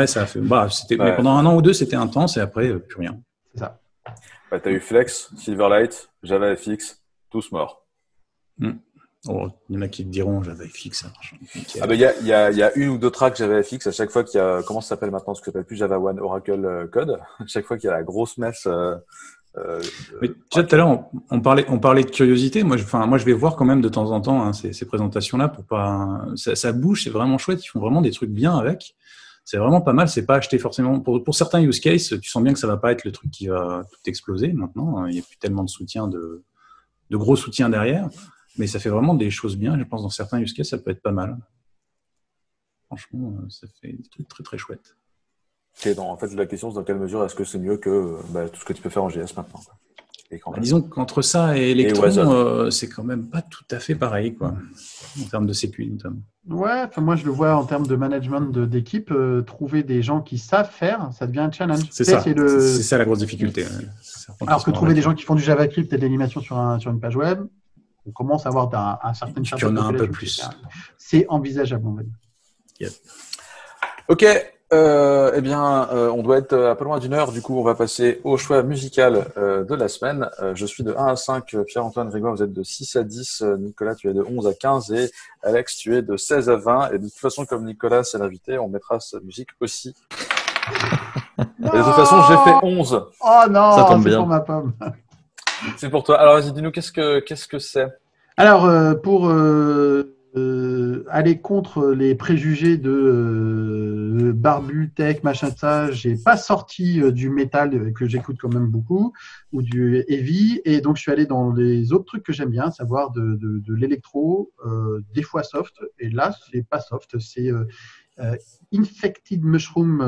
Ça a fait. Mais pendant un an ou deux, c'était intense et après, plus rien. C'est ça. T'as eu Flex, Silverlight, JavaFX, tous morts. Oh, il y en a qui te diront JavaFX. Il y a une ou deux tracks JavaFX à chaque fois qu'il y a, comment ça s'appelle maintenant, ce que s'appelle plus Java One Oracle Code. À chaque fois qu'il y a la grosse messe. Mais déjà tout à l'heure, on parlait de curiosité. Moi, je vais voir quand même de temps en temps ces présentations-là pour pas. Ça bouge, c'est vraiment chouette. Ils font vraiment des trucs bien avec. C'est vraiment pas mal. C'est pas acheté forcément pour certains use cases. Tu sens bien que ça va pas être le truc qui va tout exploser maintenant. Il y a plus tellement de soutien de gros soutien derrière. Mais ça fait vraiment des choses bien. Je pense dans certains use cases, ça peut être pas mal. Franchement, ça fait des trucs très très chouettes. En fait, la question c'est dans quelle mesure est-ce que c'est mieux que tout ce que tu peux faire en JS maintenant, quoi. Disons qu'entre ça et Electron, c'est quand même pas tout à fait pareil, quoi, en termes de sécu notamment. Moi je le vois en termes de management d'équipe, trouver des gens qui savent faire, ça devient un challenge. C'est ça la grosse difficulté. Alors que trouver des gens qui font du JavaScript et de l'animation sur une page web, on commence à avoir un certain charge. Tu en as un peu plus. C'est envisageable, on va dire. Yep. Ok. On doit être à peu loin d'une heure. Du coup, on va passer au choix musical de la semaine. Je suis de 1 à 5. Pierre-Antoine, Grégoire, vous êtes de 6 à 10. Nicolas, tu es de 11 à 15. Et Alex, tu es de 16 à 20. Et de toute façon, comme Nicolas, c'est l'invité, on mettra sa musique aussi. Et de toute façon, j'ai fait 11. Oh non, ça tombe bien. C'est pour ma pomme. C'est pour toi. Alors, vas-y, dis-nous, qu'est-ce que c'est? Alors, pour aller contre les préjugés de barbu, tech, machin de ça, j'ai pas sorti du métal que j'écoute quand même beaucoup ou du heavy, et donc je suis allé dans les autres trucs que j'aime bien, savoir de l'électro, des fois soft, et là c'est pas soft, c'est Infected Mushroom.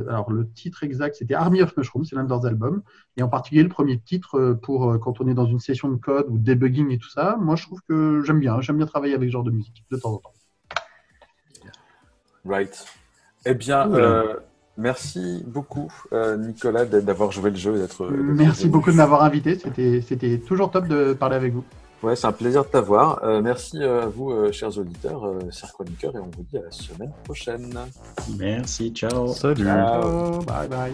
Alors le titre exact c'était Army of Mushroom, c'est l'un de leurs albums, et en particulier le premier titre pour quand on est dans une session de code ou debugging et tout ça. Moi je trouve que j'aime bien travailler avec ce genre de musique de temps en temps. Right. Eh bien, Merci beaucoup, Nicolas, d'avoir joué le jeu et d'être. Merci beaucoup de m'avoir invité. C'était toujours top de parler avec vous. Ouais, c'est un plaisir de t'avoir. Merci à vous, chers auditeurs, chers chroniqueurs, et on vous dit à la semaine prochaine. Merci, ciao. Salut. Ciao. Ciao, bye bye.